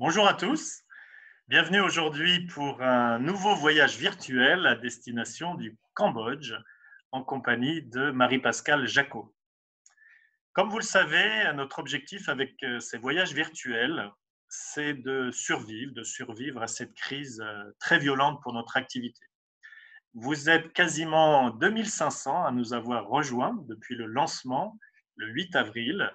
Bonjour à tous, bienvenue aujourd'hui pour un nouveau voyage virtuel à destination du Cambodge en compagnie de Marie-Pascale Jacot. Comme vous le savez, notre objectif avec ces voyages virtuels, c'est de survivre à cette crise très violente pour notre activité. Vous êtes quasiment 2500 à nous avoir rejoints depuis le lancement, le 8 avril.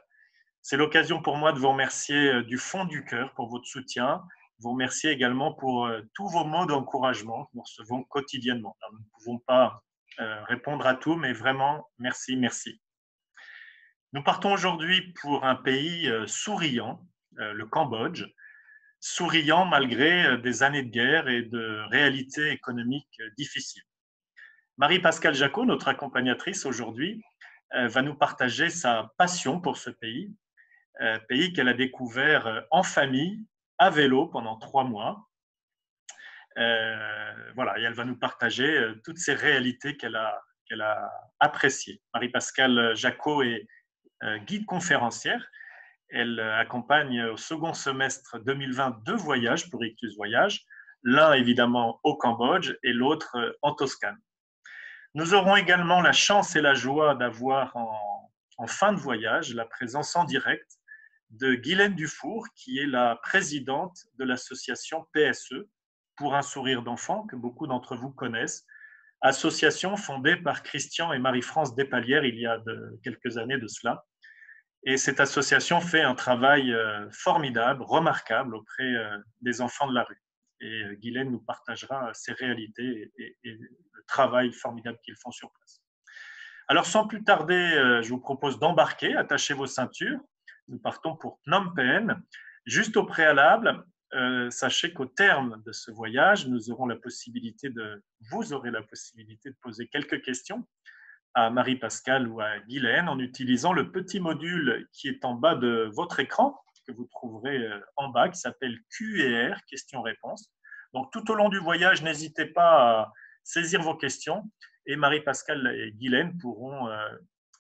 C'est l'occasion pour moi de vous remercier du fond du cœur pour votre soutien. Vous remercier également pour tous vos mots d'encouragement que nous recevons quotidiennement. Alors, nous ne pouvons pas répondre à tout, mais vraiment, merci, merci. Nous partons aujourd'hui pour un pays souriant, le Cambodge, souriant malgré des années de guerre et de réalités économiques difficiles. Marie-Pascale Jacot, notre accompagnatrice aujourd'hui, va nous partager sa passion pour ce pays qu'elle a découvert en famille, à vélo, pendant 3 mois. Voilà, et elle va nous partager toutes ces réalités qu'elle a appréciées. Marie-Pascale Jacot est guide conférencière. Elle accompagne au second semestre 2020 2 voyages pour Ictus Voyage, l'un évidemment au Cambodge et l'autre en Toscane. Nous aurons également la chance et la joie d'avoir en fin de voyage la présence en direct de Guylaine Dufour, qui est la présidente de l'association PSE, pour un sourire d'enfant, que beaucoup d'entre vous connaissent, association fondée par Christian et Marie-France Despalières il y a quelques années de cela. Et cette association fait un travail formidable, remarquable auprès des enfants de la rue. Et Guylaine nous partagera ses réalités et le travail formidable qu'ils font sur place. Alors, sans plus tarder, je vous propose d'embarquer, attachez vos ceintures. Nous partons pour Phnom Penh. Juste au préalable, sachez qu'au terme de ce voyage, vous aurez la possibilité de poser quelques questions à Marie-Pascale ou à Guylaine en utilisant le petit module qui est en bas de votre écran, que vous trouverez en bas, qui s'appelle Q&R, questions-réponses. Donc, tout au long du voyage, n'hésitez pas à saisir vos questions et Marie-Pascale et Guylaine pourront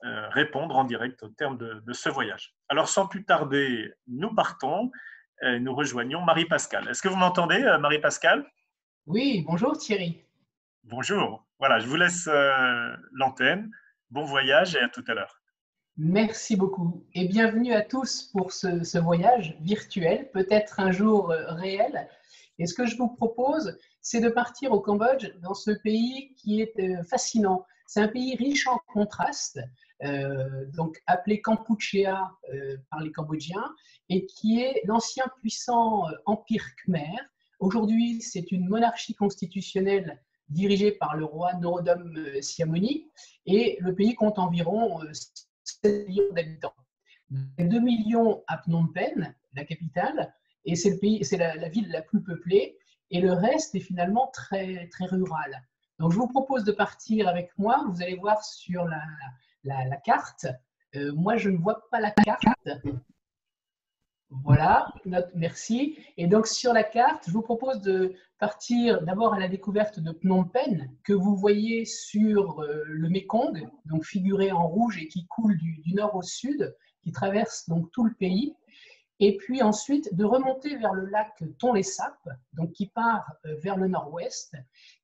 répondre en direct au terme de ce voyage. Alors, sans plus tarder, nous partons, nous rejoignons Marie-Pascale. Est-ce que vous m'entendez, Marie-Pascale? Oui, bonjour Thierry. Bonjour. Voilà, je vous laisse l'antenne. Bon voyage et à tout à l'heure. Merci beaucoup et bienvenue à tous pour ce voyage virtuel, peut-être un jour réel. Et ce que je vous propose, c'est de partir au Cambodge, dans ce pays qui est fascinant. C'est un pays riche en contrastes, donc appelé Kampuchea par les Cambodgiens, et qui est l'ancien puissant empire khmer. Aujourd'hui, c'est une monarchie constitutionnelle dirigée par le roi Norodom Sihamoni, et le pays compte environ 7 millions d'habitants. 2 millions à Phnom Penh, la capitale, et c'est la ville la plus peuplée, et le reste est finalement très, très rural. Donc je vous propose de partir avec moi. Vous allez voir sur la carte. Moi, je ne vois pas la carte. Voilà, merci. Et donc sur la carte, je vous propose de partir d'abord à la découverte de Phnom Penh, que vous voyez sur le Mékong, donc figuré en rouge et qui coule du nord au sud, qui traverse donc tout le pays. Et puis ensuite de remonter vers le lac Tonlé Sap, donc qui part vers le nord-ouest,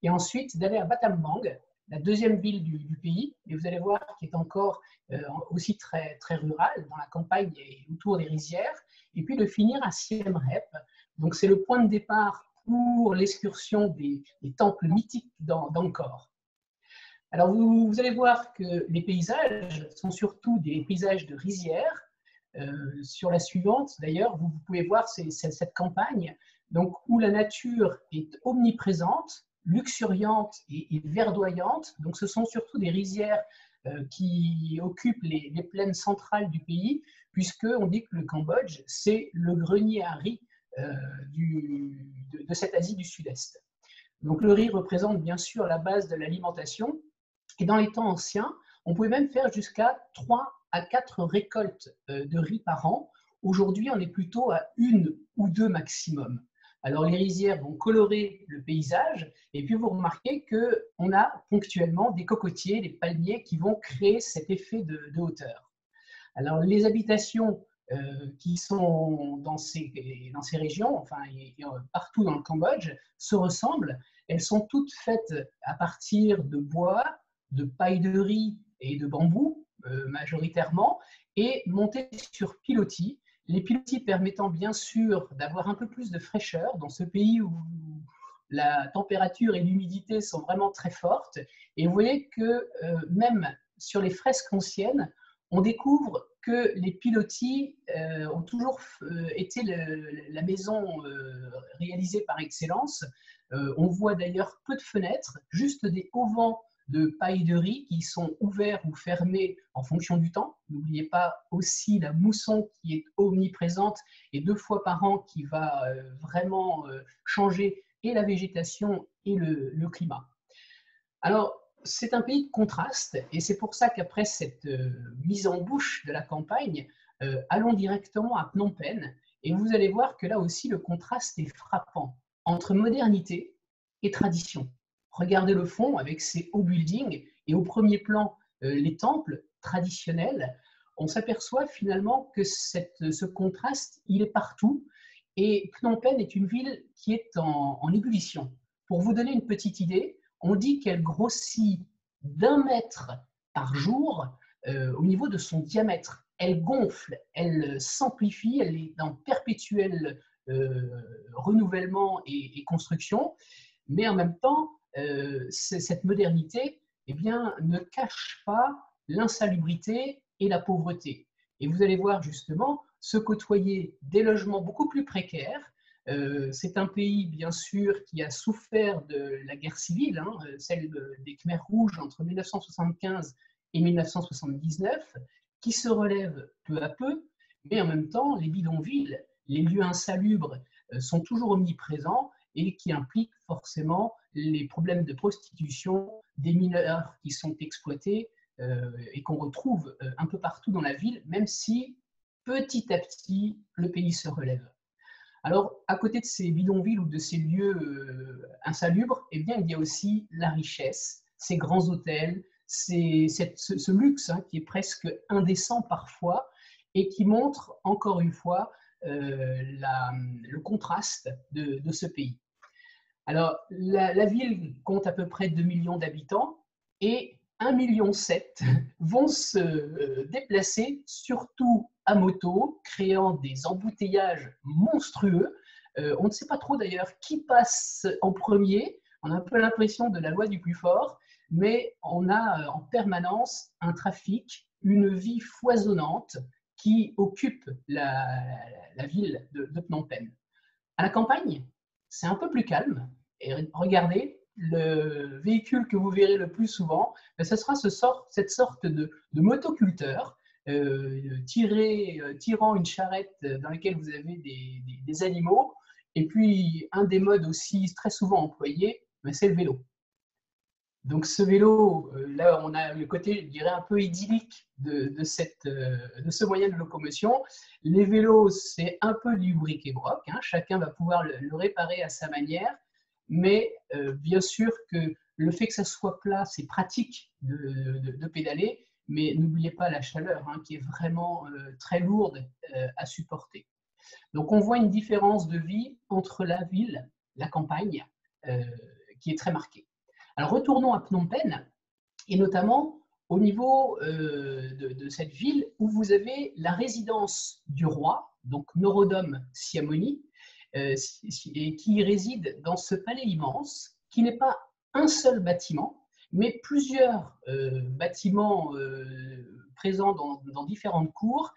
et ensuite d'aller à Battambang, la deuxième ville du pays, et vous allez voir qui est encore aussi très, très rurale, dans la campagne et autour des rizières, et puis de finir à Siem Reap. Donc c'est le point de départ pour l'excursion des temples mythiques d'Angkor. Alors vous allez voir que les paysages sont surtout des paysages de rizières. Sur la suivante, d'ailleurs, vous pouvez voir cette campagne donc, où la nature est omniprésente, luxuriante et verdoyante. Donc, ce sont surtout des rizières qui occupent les plaines centrales du pays, puisqu'on dit que le Cambodge, c'est le grenier à riz de cette Asie du Sud-Est. Donc, le riz représente bien sûr la base de l'alimentation. Et dans les temps anciens, on pouvait même faire jusqu'à 3 à 4 récoltes de riz par an. Aujourd'hui, on est plutôt à 1 ou 2 maximum. Alors, les rizières vont colorer le paysage, et puis vous remarquez qu'on a ponctuellement des cocotiers, des palmiers qui vont créer cet effet de hauteur. Alors, les habitations qui sont dans ces régions, enfin, et partout dans le Cambodge, se ressemblent. Elles sont toutes faites à partir de bois, de paille de riz et de bambou, majoritairement, et montées sur pilotis. Les pilotis permettant bien sûr d'avoir un peu plus de fraîcheur dans ce pays où la température et l'humidité sont vraiment très fortes. Et vous voyez que même sur les fresques anciennes, on découvre que les pilotis ont toujours été la maison réalisée par excellence. On voit d'ailleurs peu de fenêtres, juste des auvents de paille de riz qui sont ouverts ou fermés en fonction du temps. N'oubliez pas aussi la mousson qui est omniprésente et 2 fois par an qui va vraiment changer et la végétation et le climat. Alors, c'est un pays de contraste et c'est pour ça qu'après cette mise en bouche de la campagne, allons directement à Phnom Penh et vous allez voir que là aussi le contraste est frappant entre modernité et tradition. Regardez le fond avec ses hauts buildings et au premier plan les temples traditionnels. On s'aperçoit finalement que ce contraste, il est partout et Phnom Penh est une ville qui est en ébullition. Pour vous donner une petite idée, on dit qu'elle grossit d'1 mètre par jour au niveau de son diamètre. Elle gonfle, elle s'amplifie, elle est en perpétuel renouvellement et construction, mais en même temps, cette modernité eh bien, ne cache pas l'insalubrité et la pauvreté. Et vous allez voir justement se côtoyer des logements beaucoup plus précaires. C'est un pays, bien sûr, qui a souffert de la guerre civile, hein, celle des Khmers rouges entre 1975 et 1979, qui se relève peu à peu, mais en même temps, les bidonvilles, les lieux insalubres sont toujours omniprésents et qui impliquent forcément les problèmes de prostitution, des mineurs qui sont exploités et qu'on retrouve un peu partout dans la ville, même si petit à petit, le pays se relève. Alors, à côté de ces bidonvilles ou de ces lieux insalubres, eh bien, il y a aussi la richesse, ces grands hôtels, ce luxe hein, qui est presque indécent parfois et qui montre encore une fois le contraste de ce pays. Alors, la ville compte à peu près 2 millions d'habitants et 1,7 million vont se déplacer surtout à moto, créant des embouteillages monstrueux. On ne sait pas trop d'ailleurs qui passe en premier. On a un peu l'impression de la loi du plus fort, mais on a en permanence un trafic, une vie foisonnante qui occupe la ville de Phnom Penh. À la campagne, c'est un peu plus calme. Et regardez, le véhicule que vous verrez le plus souvent, ce sera cette sorte de motoculteur tirant une charrette dans laquelle vous avez des animaux. Et puis, un des modes aussi très souvent employé, c'est le vélo. Donc ce vélo, là on a le côté, je dirais, un peu idyllique de ce moyen de locomotion. Les vélos, c'est un peu du bric-et-broc, hein, chacun va pouvoir le réparer à sa manière, mais bien sûr que le fait que ça soit plat, c'est pratique de pédaler, mais n'oubliez pas la chaleur hein, qui est vraiment très lourde à supporter. Donc on voit une différence de vie entre la ville, la campagne, qui est très marquée. Alors retournons à Phnom Penh, et notamment au niveau de cette ville où vous avez la résidence du roi, donc Norodom Sihamoni, et qui réside dans ce palais immense, qui n'est pas un seul bâtiment, mais plusieurs bâtiments présents dans différentes cours,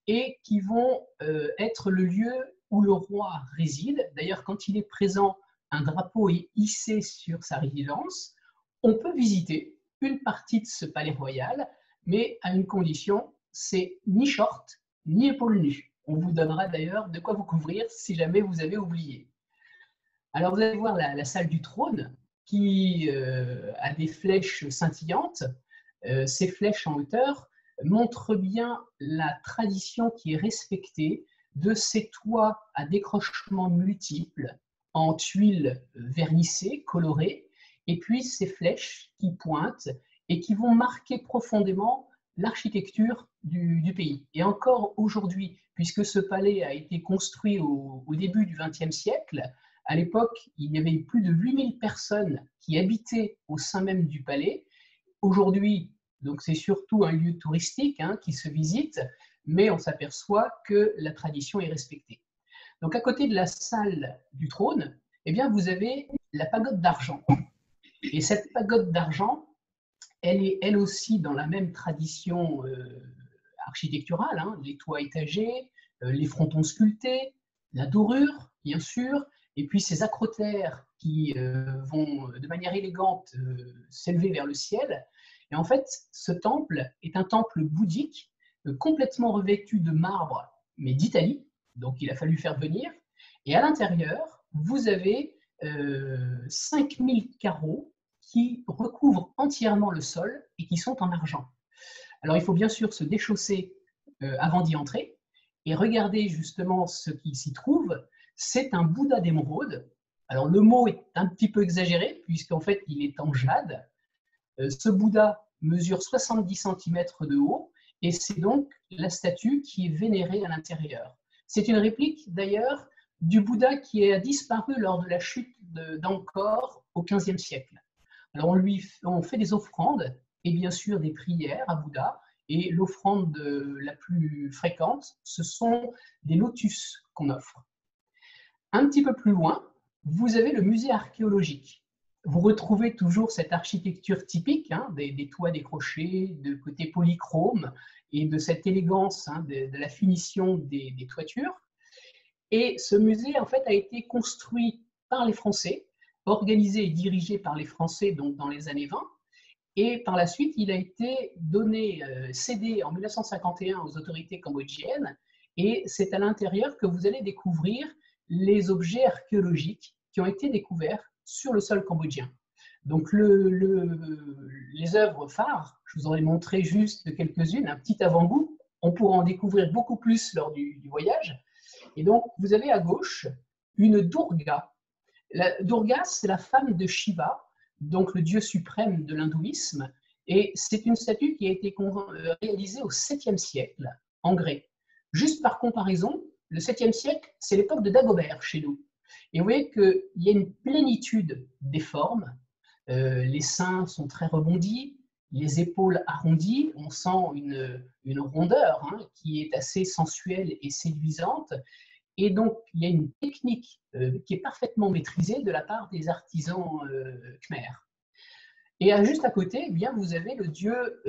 et qui vont être le lieu où le roi réside. D'ailleurs, quand il est présent, un drapeau est hissé sur sa résidence. On peut visiter une partie de ce palais royal, mais à une condition, c'est ni short, ni épaules nues. On vous donnera d'ailleurs de quoi vous couvrir si jamais vous avez oublié. Alors vous allez voir la salle du trône qui a des flèches scintillantes. Ces flèches en hauteur montrent bien la tradition qui est respectée de ces toits à décrochements multiples en tuiles vernissées, colorées, et puis ces flèches qui pointent et qui vont marquer profondément l'architecture du pays. Et encore aujourd'hui, puisque ce palais a été construit au début du XXe siècle, à l'époque, il y avait plus de 8000 personnes qui habitaient au sein même du palais. Aujourd'hui, donc c'est surtout un lieu touristique qui se visite, mais on s'aperçoit que la tradition est respectée. Donc à côté de la salle du trône, eh bien, vous avez la pagode d'argent. Et cette pagode d'argent, elle est elle aussi dans la même tradition architecturale, les toits étagés, les frontons sculptés, la dorure, bien sûr, et puis ces acrotères qui vont de manière élégante s'élever vers le ciel. Et en fait, ce temple est un temple bouddhique complètement revêtu de marbre, mais d'Italie, donc il a fallu faire venir. Et à l'intérieur, vous avez 5000 carreaux qui recouvrent entièrement le sol et qui sont en argent. Alors il faut bien sûr se déchausser avant d'y entrer et regarder justement ce qui s'y trouve. C'est un Bouddha d'émeraude. Alors le mot est un petit peu exagéré puisqu'en fait il est en jade. Ce Bouddha mesure 70 cm de haut et c'est donc la statue qui est vénérée à l'intérieur. C'est une réplique d'ailleurs du Bouddha qui a disparu lors de la chute d'Angkor au XVe siècle. Alors on fait des offrandes et bien sûr des prières à Bouddha, et l'offrande la plus fréquente, ce sont des lotus qu'on offre. Un petit peu plus loin, vous avez le musée archéologique. Vous retrouvez toujours cette architecture typique des toits décrochés, de côté polychrome et de cette élégance de la finition des toitures. Et ce musée, en fait, a été construit par les Français, organisé et dirigé par les Français donc dans les années 20. Et par la suite, il a été cédé en 1951 aux autorités cambodgiennes. Et c'est à l'intérieur que vous allez découvrir les objets archéologiques qui ont été découverts sur le sol cambodgien. Donc les œuvres phares, je vous en ai montré juste quelques-unes, un petit avant-goût. On pourra en découvrir beaucoup plus lors du voyage. Et donc, vous avez à gauche une Durga. La Durga, c'est la femme de Shiva, donc le dieu suprême de l'hindouisme, et c'est une statue qui a été réalisée au 7e siècle, en grès. Juste par comparaison, le 7e siècle, c'est l'époque de Dagobert chez nous. Et vous voyez qu'il y a une plénitude des formes, les seins sont très rebondis, les épaules arrondies, on sent une rondeur qui est assez sensuelle et séduisante. Et donc, il y a une technique qui est parfaitement maîtrisée de la part des artisans khmers. Et juste à côté, eh bien, vous avez le dieu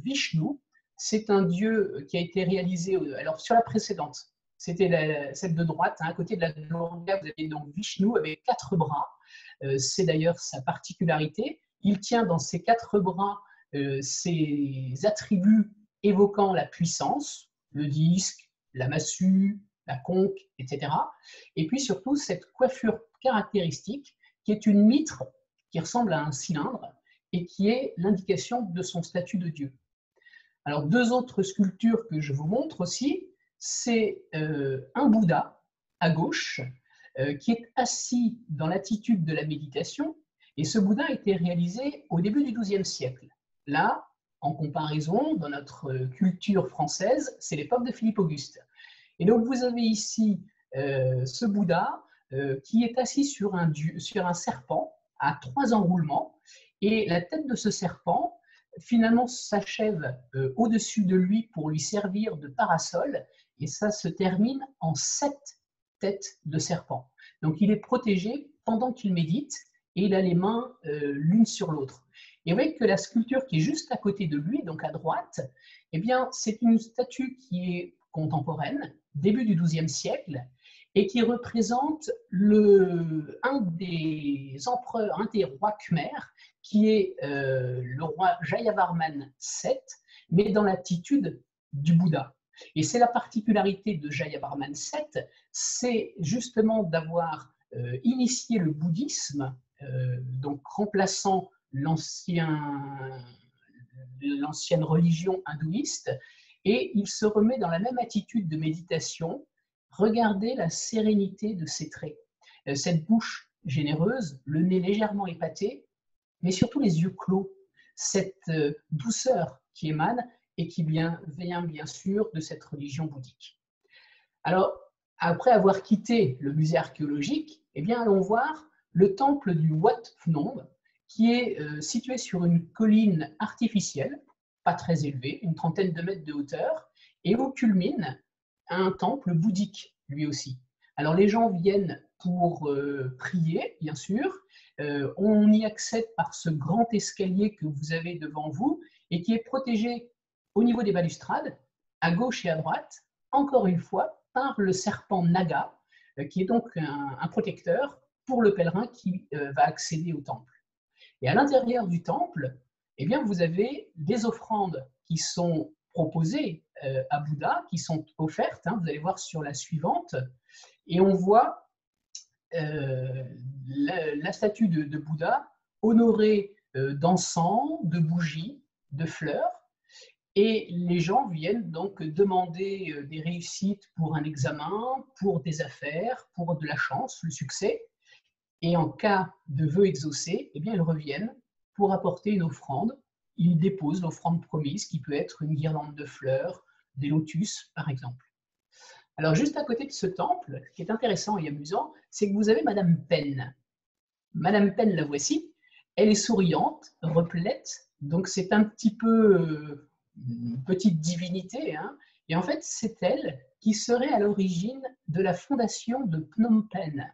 Vishnu. C'est un dieu qui a été réalisé alors, sur la précédente. C'était celle de droite. À côté de la Durga, vous avez donc Vishnu avec 4 bras. C'est d'ailleurs sa particularité. Il tient dans ses 4 bras ses attributs évoquant la puissance, le disque, la massue, la conque, etc. Et puis surtout cette coiffure caractéristique qui est une mitre qui ressemble à un cylindre et qui est l'indication de son statut de Dieu. Alors 2 autres sculptures que je vous montre aussi, c'est un Bouddha à gauche qui est assis dans l'attitude de la méditation, et ce Bouddha a été réalisé au début du XIIe siècle. Là, en comparaison, dans notre culture française, c'est l'époque de Philippe Auguste. Et donc, vous avez ici ce Bouddha qui est assis sur un serpent à 3 enroulements. Et la tête de ce serpent, finalement, s'achève au-dessus de lui pour lui servir de parasol. Et ça se termine en 7 têtes de serpent. Donc, il est protégé pendant qu'il médite et il a les mains l'une sur l'autre. Et vous voyez que la sculpture qui est juste à côté de lui, donc à droite, eh bien, c'est une statue qui est contemporaine, début du XIIe siècle, et qui représente un des empereurs, un des rois khmers, qui est le roi Jayavarman VII, mais dans l'attitude du Bouddha. Et c'est la particularité de Jayavarman VII, c'est justement d'avoir initié le bouddhisme, donc remplaçant l'ancienne religion hindouiste, et il se remet dans la même attitude de méditation. Regardez la sérénité de ses traits. Cette bouche généreuse, le nez légèrement épaté, mais surtout les yeux clos, cette douceur qui émane, et qui vient bien sûr de cette religion bouddhique. Alors, après avoir quitté le musée archéologique, eh bien, allons voir le temple du Wat Phnom, qui est situé sur une colline artificielle, pas très élevée, une trentaine de mètres de hauteur, et où culmine un temple bouddhique, lui aussi. Alors, les gens viennent pour prier, bien sûr. On y accède par ce grand escalier que vous avez devant vous et qui est protégé au niveau des balustrades, à gauche et à droite, encore une fois, par le serpent Naga, qui est donc un protecteur pour le pèlerin qui va accéder au temple. Et à l'intérieur du temple, eh bien, vous avez des offrandes qui sont proposées à Bouddha, qui sont offertes. Vous allez voir sur la suivante. Et on voit la statue de Bouddha honorée d'encens, de bougies, de fleurs. Et les gens viennent donc demander des réussites pour un examen, pour des affaires, pour de la chance, le succès. Et en cas de vœux exaucés, eh bien, ils reviennent pour apporter une offrande. Ils déposent l'offrande promise, qui peut être une guirlande de fleurs, des lotus, par exemple. Alors, juste à côté de ce temple, ce qui est intéressant et amusant, c'est que vous avez Madame Pen. Madame Pen, la voici. Elle est souriante, replète, donc c'est un petit peu une petite divinité. Et en fait, c'est elle qui serait à l'origine de la fondation de Phnom Penh.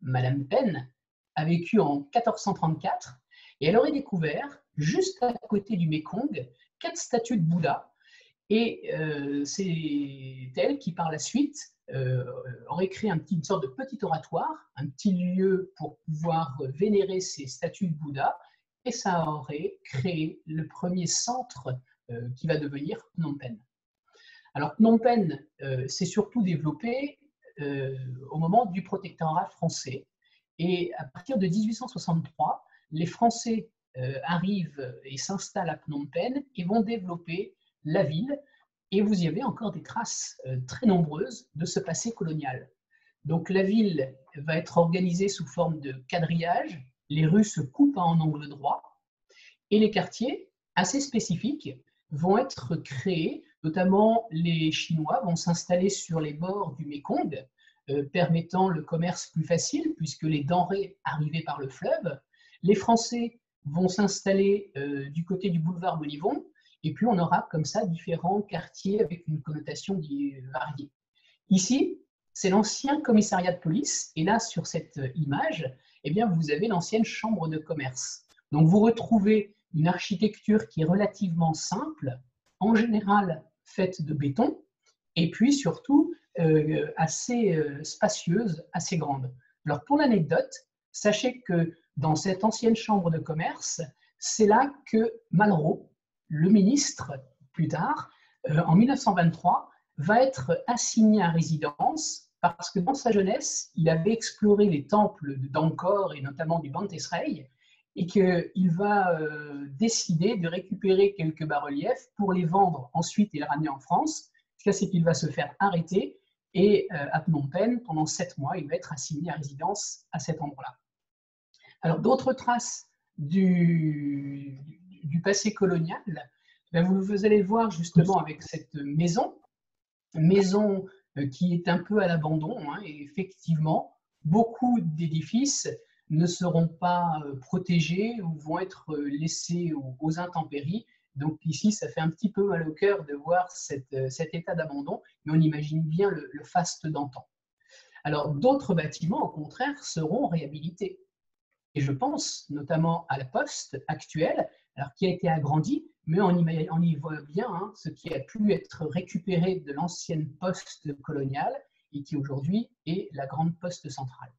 Madame Pen a vécu en 1434 et elle aurait découvert, juste à côté du Mékong, 4 statues de Bouddha. Et c'est elle qui, par la suite, aurait créé une sorte de petit oratoire, un petit lieu pour pouvoir vénérer ces statues de Bouddha, et ça aurait créé le premier centre qui va devenir Phnom Penh. Alors Phnom Penh s'est surtout développé au moment du protectorat français, et à partir de 1863, les Français arrivent et s'installent à Phnom Penh et vont développer la ville, et vous y avez encore des traces très nombreuses de ce passé colonial. Donc la ville va être organisée sous forme de quadrillage, les rues se coupent en angle droit, et les quartiers assez spécifiques vont être créés, notamment les Chinois vont s'installer sur les bords du Mékong, permettant le commerce plus facile puisque les denrées arrivaient par le fleuve. Les Français vont s'installer du côté du boulevard Bonivon, et puis on aura comme ça différents quartiers avec une connotation variée. Ici, c'est l'ancien commissariat de police, et là, sur cette image, eh bien, vous avez l'ancienne chambre de commerce. Donc vous retrouvez une architecture qui est relativement simple, en général faite de béton, et puis surtout assez spacieuse, assez grande. Alors pour l'anecdote, sachez que dans cette ancienne chambre de commerce, c'est là que Malraux, le ministre, plus tard, en 1923, va être assigné à résidence parce que dans sa jeunesse, il avait exploré les temples d'Angkor et notamment du Banteay Srail, et qu'il va décider de récupérer quelques bas-reliefs pour les vendre ensuite et les ramener en France. Ce qu'il y a, c'est qu'il va se faire arrêter, et à Phnom Penh, pendant 7 mois, il va être assigné à résidence à cet endroit-là. Alors, d'autres traces du passé colonial, vous allez le voir justement avec cette maison qui est un peu à l'abandon, et effectivement, beaucoup d'édifices ne seront pas protégés ou vont être laissés aux intempéries. Donc ici, ça fait un petit peu mal au cœur de voir cet état d'abandon, mais on imagine bien le faste d'antan. Alors d'autres bâtiments, au contraire, seront réhabilités. Et je pense notamment à la poste actuelle, alors qui a été agrandie, mais on y voit bien ce qui a pu être récupéré de l'ancienne poste coloniale et qui aujourd'hui est la grande poste centrale.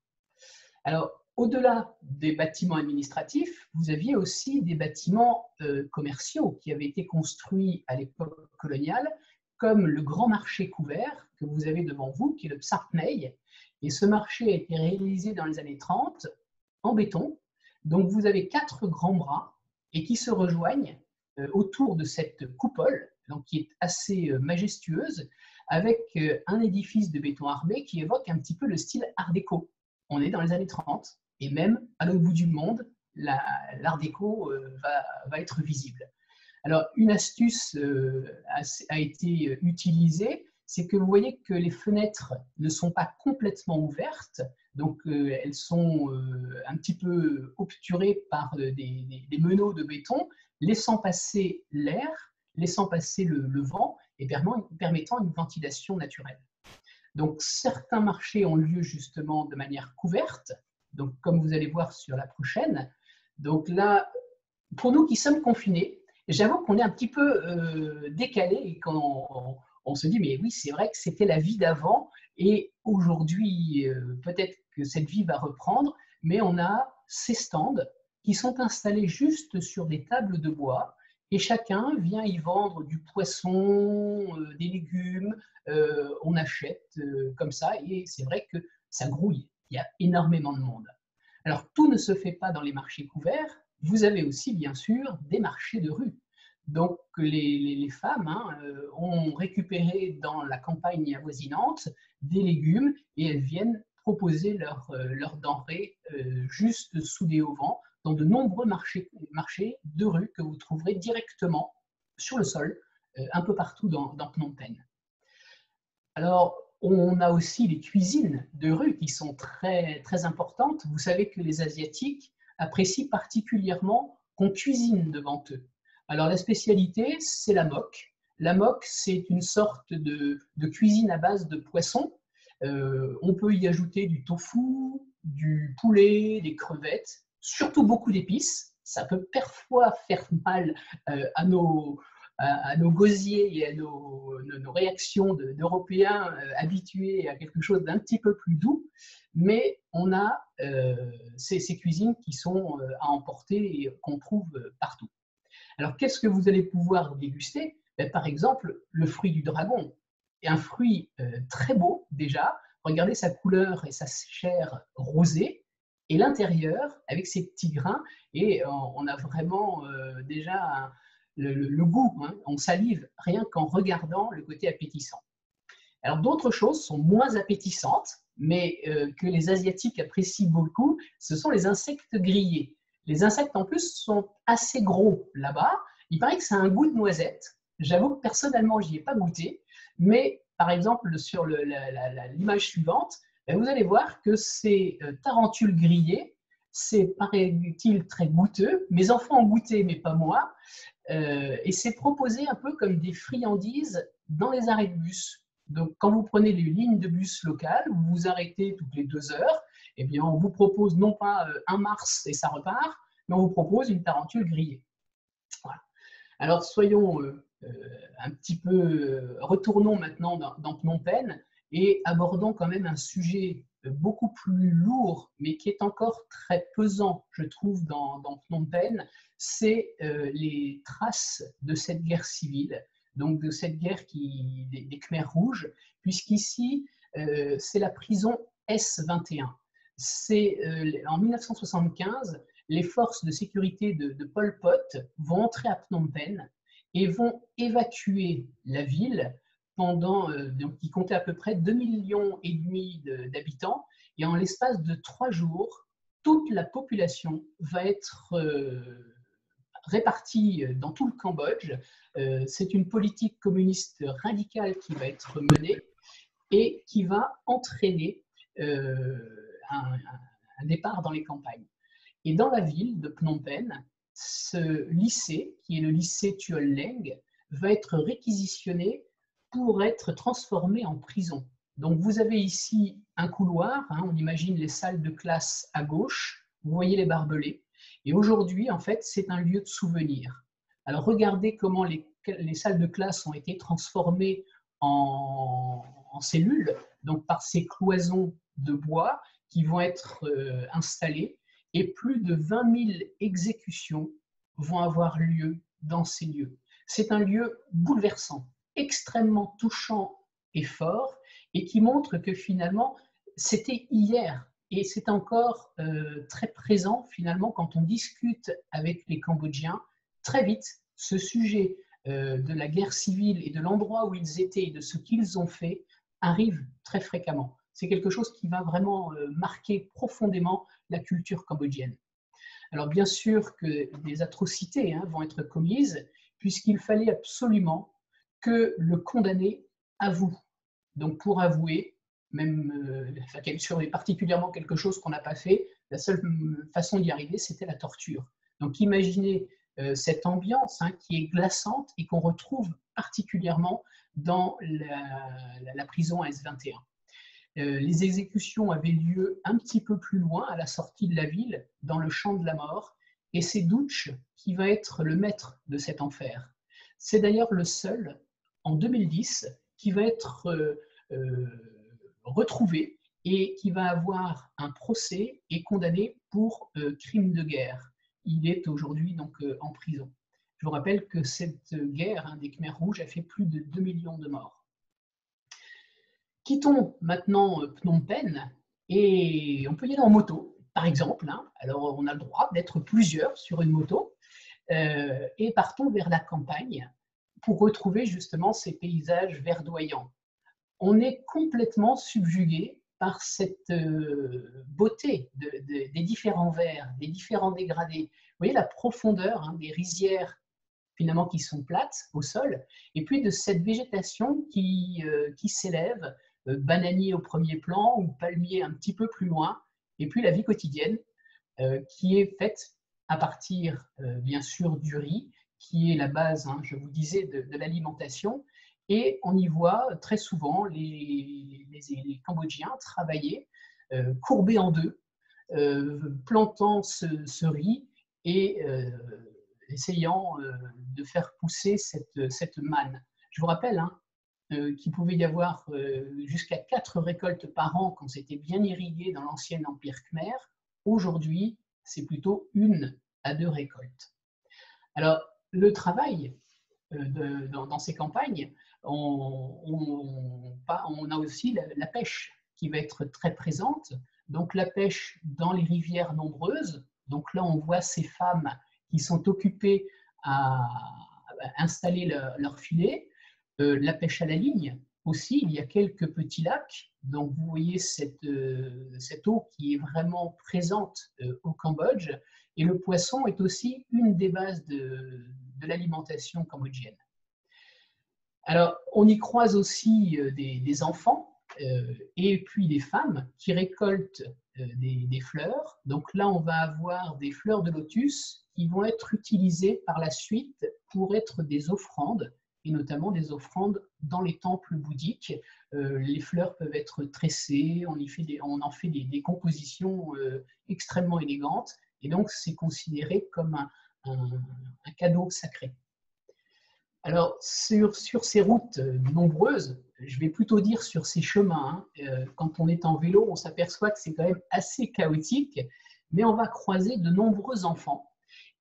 Alors, au-delà des bâtiments administratifs, vous aviez aussi des bâtiments commerciaux qui avaient été construits à l'époque coloniale, comme le grand marché couvert que vous avez devant vous, qui est le Psart Mei. Et ce marché a été réalisé dans les années 30 en béton. Donc, vous avez 4 grands bras et qui se rejoignent autour de cette coupole, donc qui est assez majestueuse, avec un édifice de béton armé qui évoque un petit peu le style Art déco. On est dans les années 30, et même à l'autre bout du monde, l'Art déco va être visible. Alors, une astuce a été utilisée, c'est que vous voyez que les fenêtres ne sont pas complètement ouvertes, donc elles sont un petit peu obturées par des meneaux de béton, laissant passer l'air, laissant passer le vent et permettant une ventilation naturelle. Donc, certains marchés ont lieu justement de manière couverte, donc comme vous allez voir sur la prochaine. Donc là, pour nous qui sommes confinés, j'avoue qu'on est un petit peu décalé et qu'on se dit, mais oui, c'est vrai que c'était la vie d'avant et aujourd'hui, peut-être que cette vie va reprendre, mais on a ces stands qui sont installés juste sur des tables de bois et chacun vient y vendre du poisson, des légumes, on achète comme ça et c'est vrai que ça grouille, il y a énormément de monde. Alors, tout ne se fait pas dans les marchés couverts. Vous avez aussi, bien sûr, des marchés de rue. Donc, les femmes ont récupéré dans la campagne avoisinante des légumes et elles viennent proposer leurs denrées juste sous des auvents dans de nombreux marchés de rue que vous trouverez directement sur le sol, un peu partout dans Phnom Penh. Alors, on a aussi les cuisines de rue qui sont très, très importantes. Vous savez que les Asiatiques apprécient particulièrement qu'on cuisine devant eux. Alors, la spécialité, c'est la mok. La mok, c'est une sorte de cuisine à base de poisson. On peut y ajouter du tofu, du poulet, des crevettes, surtout beaucoup d'épices. Ça peut parfois faire mal à nos gosiers et à nos réactions d'Européens habitués à quelque chose d'un petit peu plus doux, mais on a ces cuisines qui sont à emporter et qu'on trouve partout. Alors, qu'est-ce que vous allez pouvoir déguster? Par exemple, le fruit du dragon. Et un fruit très beau déjà. Regardez sa couleur et sa chair rosée. Et l'intérieur, avec ses petits grains, et on a vraiment déjà le goût. On salive rien qu'en regardant le côté appétissant. Alors, d'autres choses sont moins appétissantes, mais que les Asiatiques apprécient beaucoup, ce sont les insectes grillés. Les insectes, en plus, sont assez gros là-bas. Il paraît que ça a un goût de noisette. J'avoue que personnellement, je n'y ai pas goûté. Mais par exemple, sur l'image suivante, vous allez voir que ces tarentules grillées, c'est, paraît-il, très goûteux. Mes enfants ont goûté, mais pas moi. Et c'est proposé un peu comme des friandises dans les arrêts de bus. Donc, quand vous prenez les lignes de bus locales, vous vous arrêtez toutes les 2 heures, eh bien, on vous propose non pas un mars et ça repart, mais on vous propose une tarentule grillée. Voilà. Alors, soyons un petit peu, retournons maintenant dans Phnom Penh et abordons quand même un sujet beaucoup plus lourd, mais qui est encore très pesant, je trouve, dans Phnom Penh, c'est les traces de cette guerre civile, donc de cette guerre des Khmers rouges, puisqu'ici, c'est la prison S21. C'est en 1975, les forces de sécurité de Pol Pot vont entrer à Phnom Penh et vont évacuer la ville donc, qui comptait à peu près 2,5 millions d'habitants. Et en l'espace de 3 jours, toute la population va être répartie dans tout le Cambodge. C'est une politique communiste radicale qui va être menée et qui va entraîner un départ dans les campagnes. Et dans la ville de Phnom Penh, ce lycée, qui est le lycée Tuol Leng, va être réquisitionné pour être transformé en prison. Donc vous avez ici un couloir, on imagine les salles de classe à gauche, vous voyez les barbelés, et aujourd'hui, en fait, c'est un lieu de souvenir. Alors regardez comment les salles de classe ont été transformées en cellules, donc par ces cloisons de bois qui vont être installées, et plus de 20 000 exécutions vont avoir lieu dans ces lieux. C'est un lieu bouleversant, extrêmement touchant et fort, et qui montre que finalement, c'était hier, et c'est encore très présent finalement quand on discute avec les Cambodgiens. Très vite, ce sujet de la guerre civile et de l'endroit où ils étaient et de ce qu'ils ont fait arrive très fréquemment. C'est quelque chose qui va vraiment marquer profondément la culture cambodgienne. Alors bien sûr que des atrocités vont être commises, puisqu'il fallait absolument que le condamné avoue. Donc pour avouer, même sur particulièrement quelque chose qu'on n'a pas fait, la seule façon d'y arriver, c'était la torture. Donc imaginez cette ambiance qui est glaçante et qu'on retrouve particulièrement dans la prison S21. Les exécutions avaient lieu un petit peu plus loin, à la sortie de la ville, dans le champ de la mort, et c'est Dutch qui va être le maître de cet enfer. C'est d'ailleurs le seul, en 2010, qui va être retrouvé et qui va avoir un procès et condamné pour crime de guerre. Il est aujourd'hui donc en prison. Je vous rappelle que cette guerre des Khmers rouges a fait plus de 2 millions de morts. Quittons maintenant Phnom Penh et on peut y aller en moto, par exemple. Alors, on a le droit d'être plusieurs sur une moto et partons vers la campagne pour retrouver justement ces paysages verdoyants. On est complètement subjugué par cette beauté des différents verts, des différents dégradés. Vous voyez la profondeur des rizières finalement qui sont plates au sol, et puis de cette végétation qui s'élève, bananier au premier plan ou palmier un petit peu plus loin, et puis la vie quotidienne qui est faite à partir bien sûr du riz, qui est la base, je vous disais, de l'alimentation, et on y voit très souvent les Cambodgiens travailler, courbés en deux, plantant ce riz et essayant de faire pousser cette manne. Je vous rappelle qu'il pouvait y avoir jusqu'à 4 récoltes par an quand c'était bien irrigué dans l'ancien empire khmer. Aujourd'hui, c'est plutôt 1 à 2 récoltes. Alors, le travail dans ces campagnes, on a aussi la pêche qui va être très présente. Donc, la pêche dans les rivières nombreuses. Donc là, on voit ces femmes qui sont occupées à installer leur filet. La pêche à la ligne aussi, il y a quelques petits lacs. Donc vous voyez cette eau qui est vraiment présente au Cambodge. Et le poisson est aussi une des bases de l'alimentation cambodgienne. Alors, on y croise aussi des enfants et puis des femmes qui récoltent des fleurs. Donc là, on va avoir des fleurs de lotus qui vont être utilisées par la suite pour être des offrandes, et notamment des offrandes dans les temples bouddhiques. Les fleurs peuvent être tressées, on en fait des compositions extrêmement élégantes, et donc c'est considéré comme un cadeau sacré. Alors, sur ces routes nombreuses, je vais plutôt dire sur ces chemins, quand on est en vélo, on s'aperçoit que c'est quand même assez chaotique, mais on va croiser de nombreux enfants,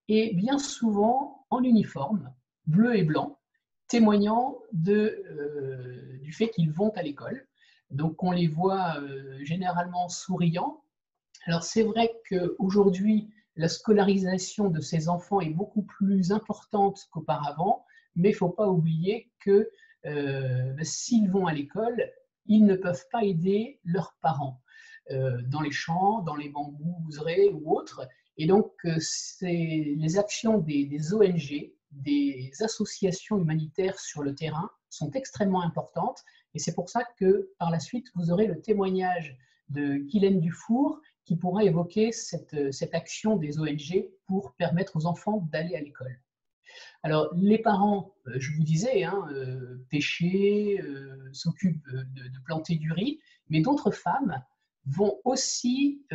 et bien souvent en uniforme, bleu et blanc, témoignant du fait qu'ils vont à l'école. Donc, on les voit généralement souriants. Alors, c'est vrai qu'aujourd'hui, la scolarisation de ces enfants est beaucoup plus importante qu'auparavant, mais il ne faut pas oublier que s'ils vont à l'école, ils ne peuvent pas aider leurs parents dans les champs, dans les bambouseraies ou autres. Et donc, les actions des ONG, des associations humanitaires sur le terrain sont extrêmement importantes. Et c'est pour ça que, par la suite, vous aurez le témoignage de Guylaine Dufour qui pourra évoquer cette action des ONG pour permettre aux enfants d'aller à l'école. Alors, les parents, je vous disais, pêcher, s'occupent de planter du riz, mais d'autres femmes vont aussi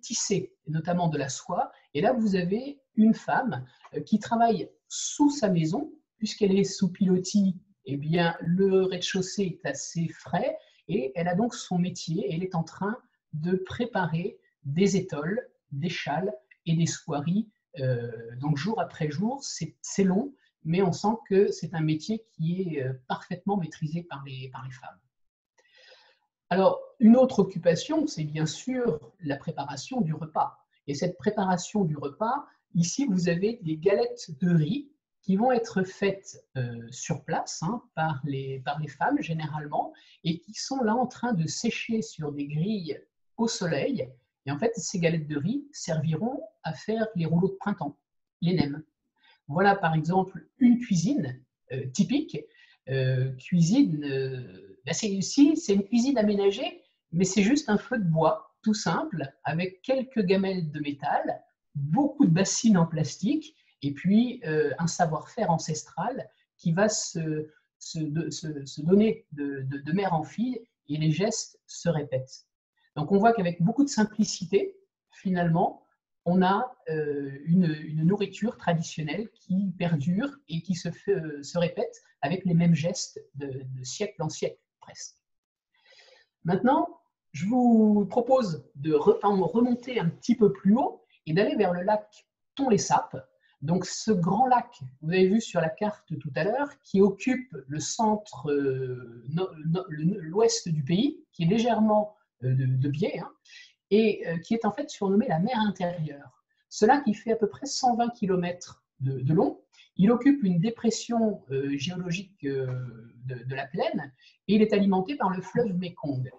tisser, notamment de la soie. Et là, vous avez une femme qui travaille sous sa maison, puisqu'elle est sous pilotis, eh bien, le rez-de-chaussée est assez frais, et elle a donc son métier, et elle est en train de préparer des étoles, des châles et des soieries. Donc jour après jour, c'est long, mais on sent que c'est un métier qui est parfaitement maîtrisé par les femmes. Alors, une autre occupation, c'est bien sûr la préparation du repas. Et cette préparation du repas, ici, vous avez des galettes de riz qui vont être faites sur place par les femmes généralement, et qui sont là en train de sécher sur des grilles au soleil. Et en fait, ces galettes de riz serviront à faire les rouleaux de printemps, les nems. Voilà par exemple une cuisine typique. Cuisine, c'est une cuisine aménagée, mais c'est juste un feu de bois, tout simple, avec quelques gamelles de métal, beaucoup de bassines en plastique, et puis un savoir-faire ancestral qui va se donner de mère en fille, et les gestes se répètent. Donc on voit qu'avec beaucoup de simplicité, finalement, on a une nourriture traditionnelle qui perdure et qui se répète avec les mêmes gestes de siècle en siècle, presque. Maintenant, je vous propose de remonter un petit peu plus haut et d'aller vers le lac Thon-les-Sapes. Donc ce grand lac, vous avez vu sur la carte tout à l'heure, qui occupe le centre, l'ouest du pays, qui est légèrement de biais, hein, et qui est en fait surnommé la mer intérieure. Ce lac, il fait à peu près 120 km de long. Il occupe une dépression géologique de la plaine et il est alimenté par le fleuve Mékong.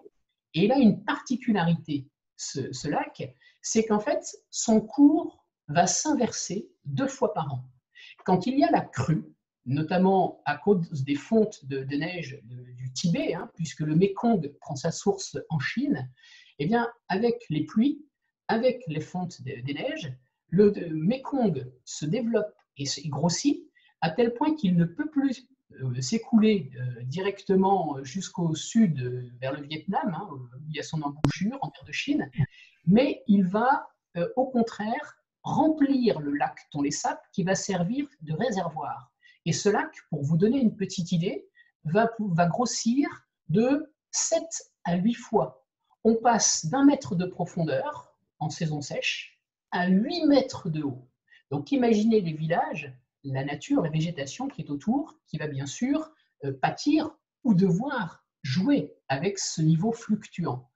Et il a une particularité, ce lac, c'est qu'en fait, son cours va s'inverser 2 fois par an. Quand il y a la crue, notamment à cause des fontes de neige du Tibet, hein, puisque le Mékong prend sa source en Chine, eh bien, avec les pluies, avec les fontes des neiges, le Mékong se développe et grossit à tel point qu'il ne peut plus s'écouler directement jusqu'au sud, vers le Vietnam, hein, où il y a son embouchure en mer de Chine, mais il va au contraire remplir le lac Thon-les-Sapes qui va servir de réservoir. Et ce lac, pour vous donner une petite idée, va grossir de 7 à 8 fois. On passe d'1 mètre de profondeur en saison sèche à 8 mètres de haut. Donc imaginez les villages, la nature, la végétation qui est autour, qui va bien sûr pâtir ou devoir jouer avec ce niveau fluctuant.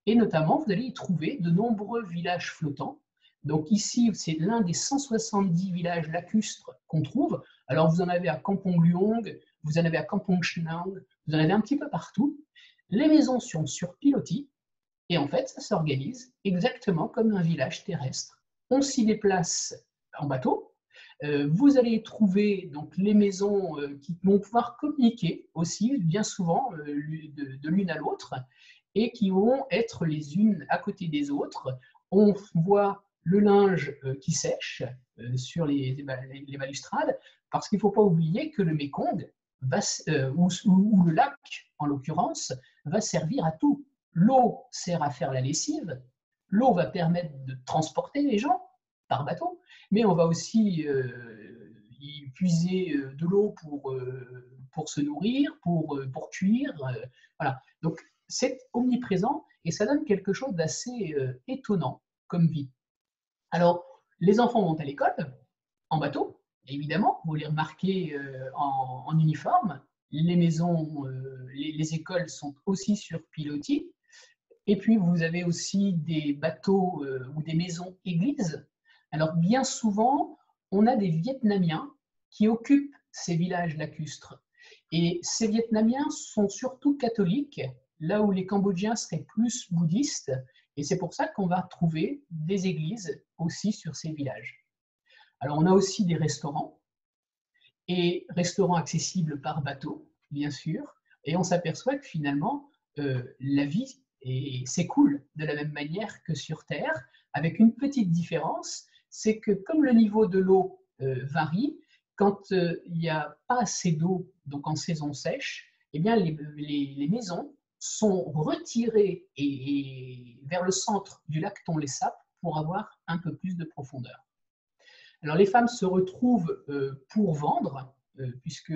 Et notamment, vous allez y trouver de nombreux villages flottants. Donc ici, c'est l'un des 170 villages lacustres qu'on trouve. Alors vous en avez à Kampong Luong, vous en avez à Kampong Chhnang, vous en avez un petit peu partout. Les maisons sont sur pilotis, et en fait, ça s'organise exactement comme un village terrestre. On s'y déplace en bateau. Vous allez trouver donc les maisons qui vont pouvoir communiquer aussi bien souvent de l'une à l'autre et qui vont être les unes à côté des autres. On voit le linge qui sèche sur les balustrades, parce qu'il ne faut pas oublier que le Mékong, ou le lac en l'occurrence, va servir à tout. L'eau sert à faire la lessive, l'eau va permettre de transporter les gens par bateau, mais on va aussi y puiser de l'eau pour se nourrir, pour cuire. Voilà. Donc c'est omniprésent et ça donne quelque chose d'assez étonnant comme vie. Alors, les enfants vont à l'école en bateau, évidemment, vous les remarquez en uniforme. Les maisons, les écoles sont aussi sur pilotis. Et puis, vous avez aussi des bateaux ou des maisons églises. Alors, bien souvent, on a des Vietnamiens qui occupent ces villages lacustres. Et ces Vietnamiens sont surtout catholiques, là où les Cambodgiens seraient plus bouddhistes. Et c'est pour ça qu'on va trouver des églises aussi sur ces villages. Alors, on a aussi des restaurants, et restaurants accessibles par bateau, bien sûr. Et on s'aperçoit que finalement, la vie s'écoule de la même manière que sur Terre, avec une petite différence, c'est que comme le niveau de l'eau varie, quand il n'y a pas assez d'eau, donc en saison sèche, eh bien les maisons sont retirées vers le centre du lac Thon-les-Sapes pour avoir un peu plus de profondeur. Alors les femmes se retrouvent pour vendre, puisque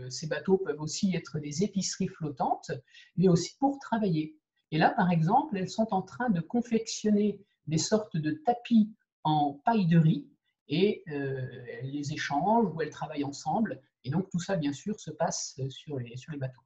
ces bateaux peuvent aussi être des épiceries flottantes, mais aussi pour travailler. Et là, par exemple, elles sont en train de confectionner des sortes de tapis en paille de riz, et elles les échangent ou elles travaillent ensemble. Et donc tout ça, bien sûr, se passe sur les bateaux.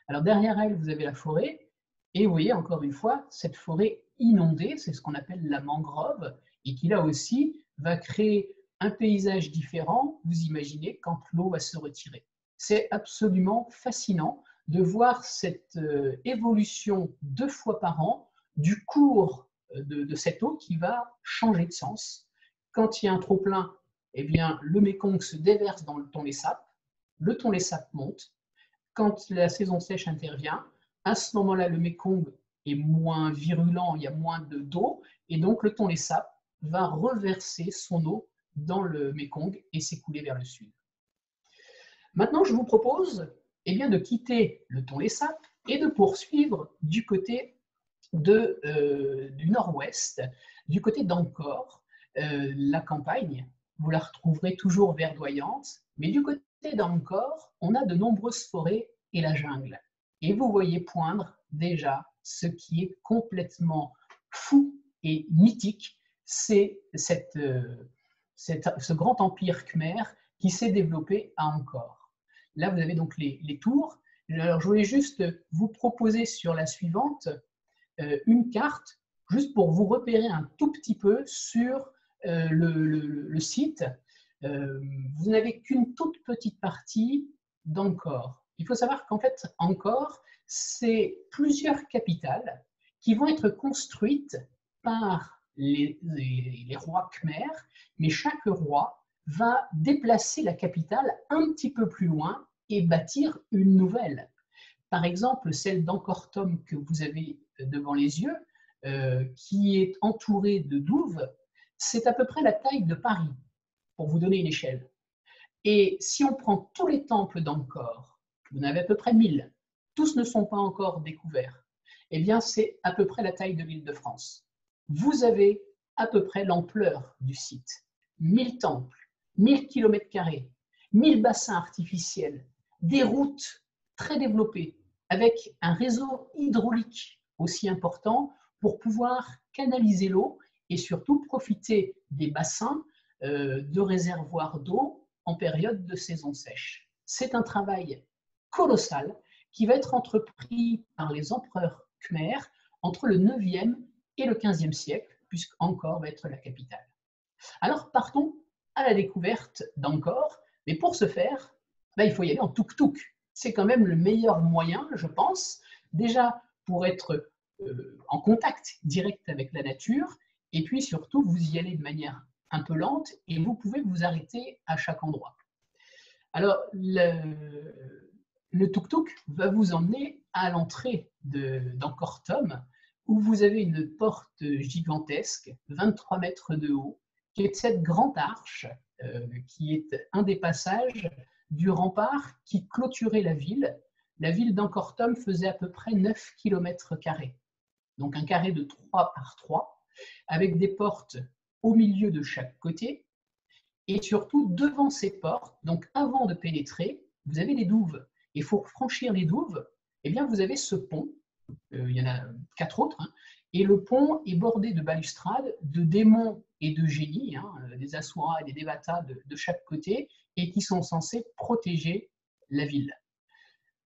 Alors derrière elles, vous avez la forêt, et vous voyez encore une fois cette forêt inondée, c'est ce qu'on appelle la mangrove, et qui là aussi va créer un paysage différent, vous imaginez, quand l'eau va se retirer. C'est absolument fascinant de voir cette évolution 2 fois par an du cours de cette eau qui va changer de sens. Quand il y a un trop-plein, eh bien, le Mékong se déverse dans le Tonlé Sap, le Tonlé Sap monte. Quand la saison sèche intervient, à ce moment-là, le Mékong est moins virulent, il y a moins d'eau, et donc le Tonlé Sap va reverser son eau dans le Mékong et s'écouler vers le sud. Maintenant, je vous propose eh bien, de quitter le Tonlé Sap et de poursuivre du côté du nord-ouest, du côté d'Angkor. La campagne, vous la retrouverez toujours verdoyante, mais du côté d'Angkor, on a de nombreuses forêts et la jungle. Et vous voyez poindre déjà ce qui est complètement fou et mythique, c'est ce grand empire khmer qui s'est développé à Angkor. Là, vous avez donc les tours. Alors, je voulais juste vous proposer sur la suivante une carte, juste pour vous repérer un tout petit peu sur le site. Vous n'avez qu'une toute petite partie d'Angkor. Il faut savoir qu'en fait, Angkor, c'est plusieurs capitales qui vont être construites par les rois khmers, mais chaque roi va déplacer la capitale un petit peu plus loin et bâtir une nouvelle. Par exemple, celle d'Angkor Thom que vous avez devant les yeux, qui est entourée de douves, c'est à peu près la taille de Paris, pour vous donner une échelle. Et si on prend tous les temples d'Angkor, vous en avez à peu près 1000, tous ne sont pas encore découverts, eh bien c'est à peu près la taille de l'Île-de-France. Vous avez à peu près l'ampleur du site. 1000 temples, 1000 km², 1000 bassins artificiels, des routes très développées, avec un réseau hydraulique aussi important pour pouvoir canaliser l'eau et surtout profiter des bassins de réservoirs d'eau en période de saison sèche. C'est un travail colossal qui va être entrepris par les empereurs khmers entre le 9e et le 15e siècle, puisqu'Angkor va être la capitale. Alors partons à la découverte d'Angkor, mais pour ce faire, il faut y aller en tuk-tuk. C'est quand même le meilleur moyen, je pense, déjà pour être en contact direct avec la nature, et puis surtout, vous y allez de manière un peu lente, et vous pouvez vous arrêter à chaque endroit. Alors, le tuk-tuk va vous emmener à l'entrée d'Angkor Thom, où vous avez une porte gigantesque, 23 mètres de haut, qui est cette grande arche, qui est un des passages du rempart qui clôturait la ville. La ville d'Angkor Thom faisait à peu près 9 km², donc un carré de 3 par 3, avec des portes au milieu de chaque côté, et surtout devant ces portes, donc avant de pénétrer, vous avez les douves. Et pour franchir les douves, eh bien, vous avez ce pont, il y en a 4 autres, hein, et le pont est bordé de balustrades, de démons et de génies, hein, des asuras et des devatas de chaque côté, et qui sont censés protéger la ville.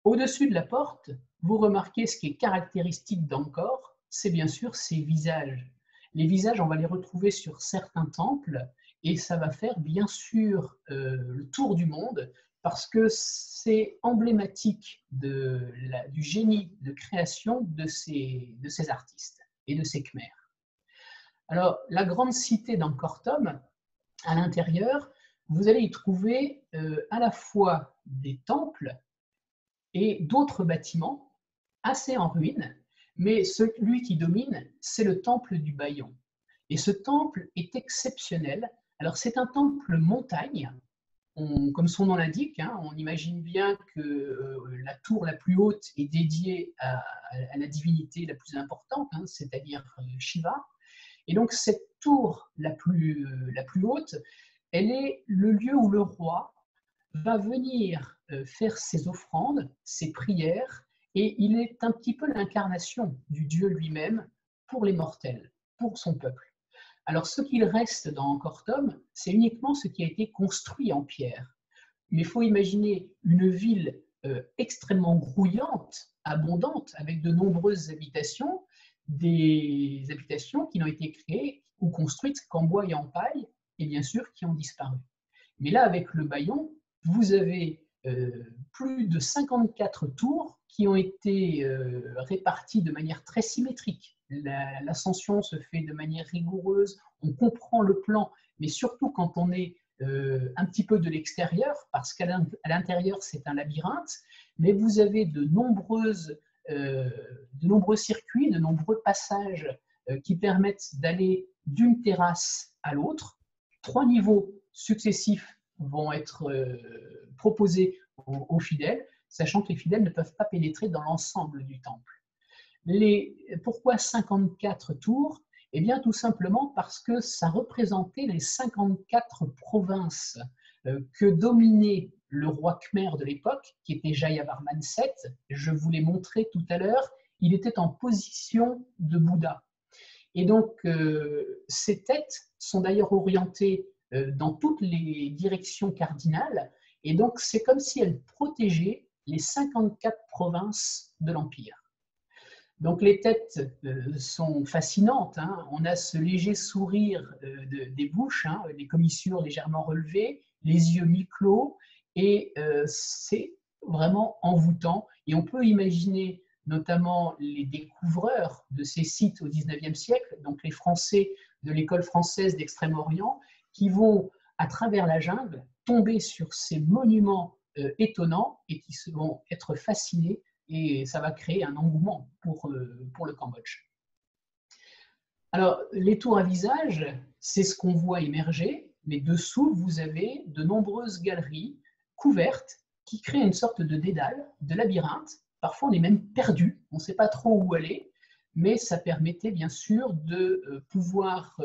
Au-dessus de la porte, vous remarquez ce qui est caractéristique d'Angkor, c'est bien sûr ces visages. Les visages, on va les retrouver sur certains temples, et ça va faire bien sûr le tour du monde, parce que c'est emblématique du génie de création de ces artistes et de ces Khmers. Alors, la grande cité d'Angkor Thom, à l'intérieur, vous allez y trouver à la fois des temples et d'autres bâtiments assez en ruine, mais celui qui domine, c'est le temple du Bayon. Et ce temple est exceptionnel. Alors, c'est un temple montagne. Comme son nom l'indique, hein, on imagine bien que la tour la plus haute est dédiée à la divinité la plus importante, hein, c'est-à-dire Shiva. Et donc, cette tour la plus haute, elle est le lieu où le roi va venir faire ses offrandes, ses prières, et il est un petit peu l'incarnation du Dieu lui-même pour les mortels, pour son peuple. Alors, ce qu'il reste dans Angkor Thom, c'est uniquement ce qui a été construit en pierre. Mais il faut imaginer une ville extrêmement grouillante, abondante, avec de nombreuses habitations, des habitations qui n'ont été créées ou construites qu'en bois et en paille, et bien sûr qui ont disparu. Mais là, avec le Bayon, vous avez plus de 54 tours qui ont été réparties de manière très symétrique. L'ascension se fait de manière rigoureuse, on comprend le plan, mais surtout quand on est un petit peu de l'extérieur, parce qu'à l'intérieur, c'est un labyrinthe, mais vous avez de nombreux circuits, de nombreux passages qui permettent d'aller d'une terrasse à l'autre. 3 niveaux successifs vont être proposés aux fidèles, sachant que les fidèles ne peuvent pas pénétrer dans l'ensemble du temple. Pourquoi 54 tours? Eh bien, tout simplement parce que ça représentait les 54 provinces que dominait le roi Khmer de l'époque, qui était Jayavarman VII. Je vous l'ai montré tout à l'heure, il était en position de Bouddha. Et donc, ces têtes sont d'ailleurs orientées dans toutes les directions cardinales, et donc c'est comme si elles protégeaient les 54 provinces de l'Empire. Donc les têtes sont fascinantes, hein. On a ce léger sourire des bouches, hein, les commissures légèrement relevées, les yeux mi-clos, et c'est vraiment envoûtant. Et on peut imaginer notamment les découvreurs de ces sites au XIXe siècle, donc les Français de l'école française d'Extrême-Orient, qui vont, à travers la jungle, tomber sur ces monuments étonnants et qui vont être fascinés, et ça va créer un engouement pour le Cambodge. Alors, les tours à visage, c'est ce qu'on voit émerger, mais dessous, vous avez de nombreuses galeries couvertes qui créent une sorte de dédale, de labyrinthe. Parfois, on est même perdu, on ne sait pas trop où aller, mais ça permettait bien sûr de pouvoir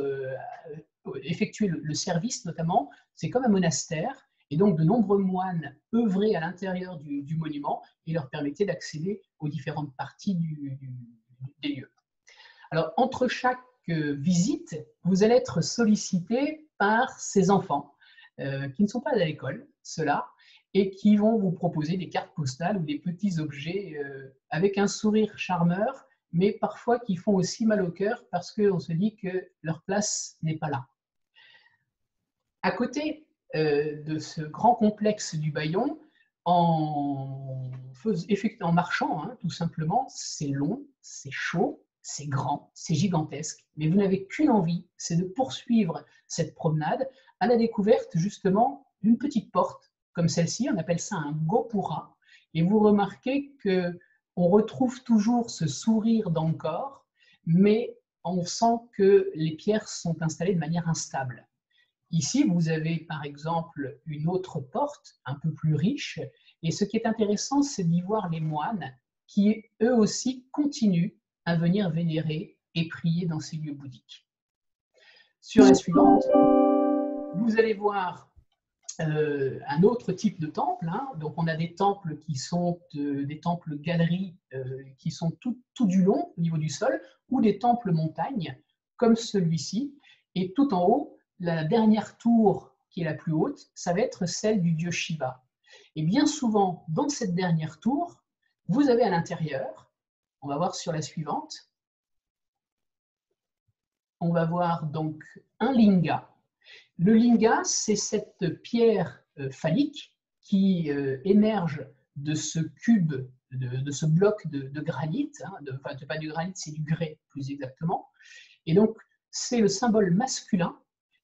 effectuer le service, notamment. C'est comme un monastère, et donc de nombreux moines œuvraient à l'intérieur du monument et leur permettaient d'accéder aux différentes parties des lieux. Alors, entre chaque visite, vous allez être sollicité par ces enfants qui ne sont pas à l'école, ceux-là, et qui vont vous proposer des cartes postales ou des petits objets avec un sourire charmeur, mais parfois qui font aussi mal au cœur parce qu'on se dit que leur place n'est pas là. À côté de ce grand complexe du Bayon, en marchant, hein, tout simplement, c'est long, c'est chaud, c'est grand, c'est gigantesque, mais vous n'avez qu'une envie, c'est de poursuivre cette promenade à la découverte justement d'une petite porte, comme celle-ci, on appelle ça un gopura, et vous remarquez qu'on retrouve toujours ce sourire d'Angkor, mais on sent que les pierres sont installées de manière instable. Ici, vous avez par exemple une autre porte, un peu plus riche, et ce qui est intéressant, c'est d'y voir les moines qui, eux aussi, continuent à venir vénérer et prier dans ces lieux bouddhiques. Sur la suivante, vous allez voir un autre type de temple, hein. Donc on a des temples qui sont des temples galeries qui sont tout du long au niveau du sol, ou des temples montagnes, comme celui-ci, et tout en haut, la dernière tour, qui est la plus haute, ça va être celle du dieu Shiva. Et bien souvent, dans cette dernière tour, vous avez à l'intérieur, on va voir sur la suivante, on va voir donc un linga. Le linga, c'est cette pierre phallique qui émerge de ce cube, de ce bloc de granit, hein, enfin, pas du granit, c'est du grès plus exactement. Et donc, c'est le symbole masculin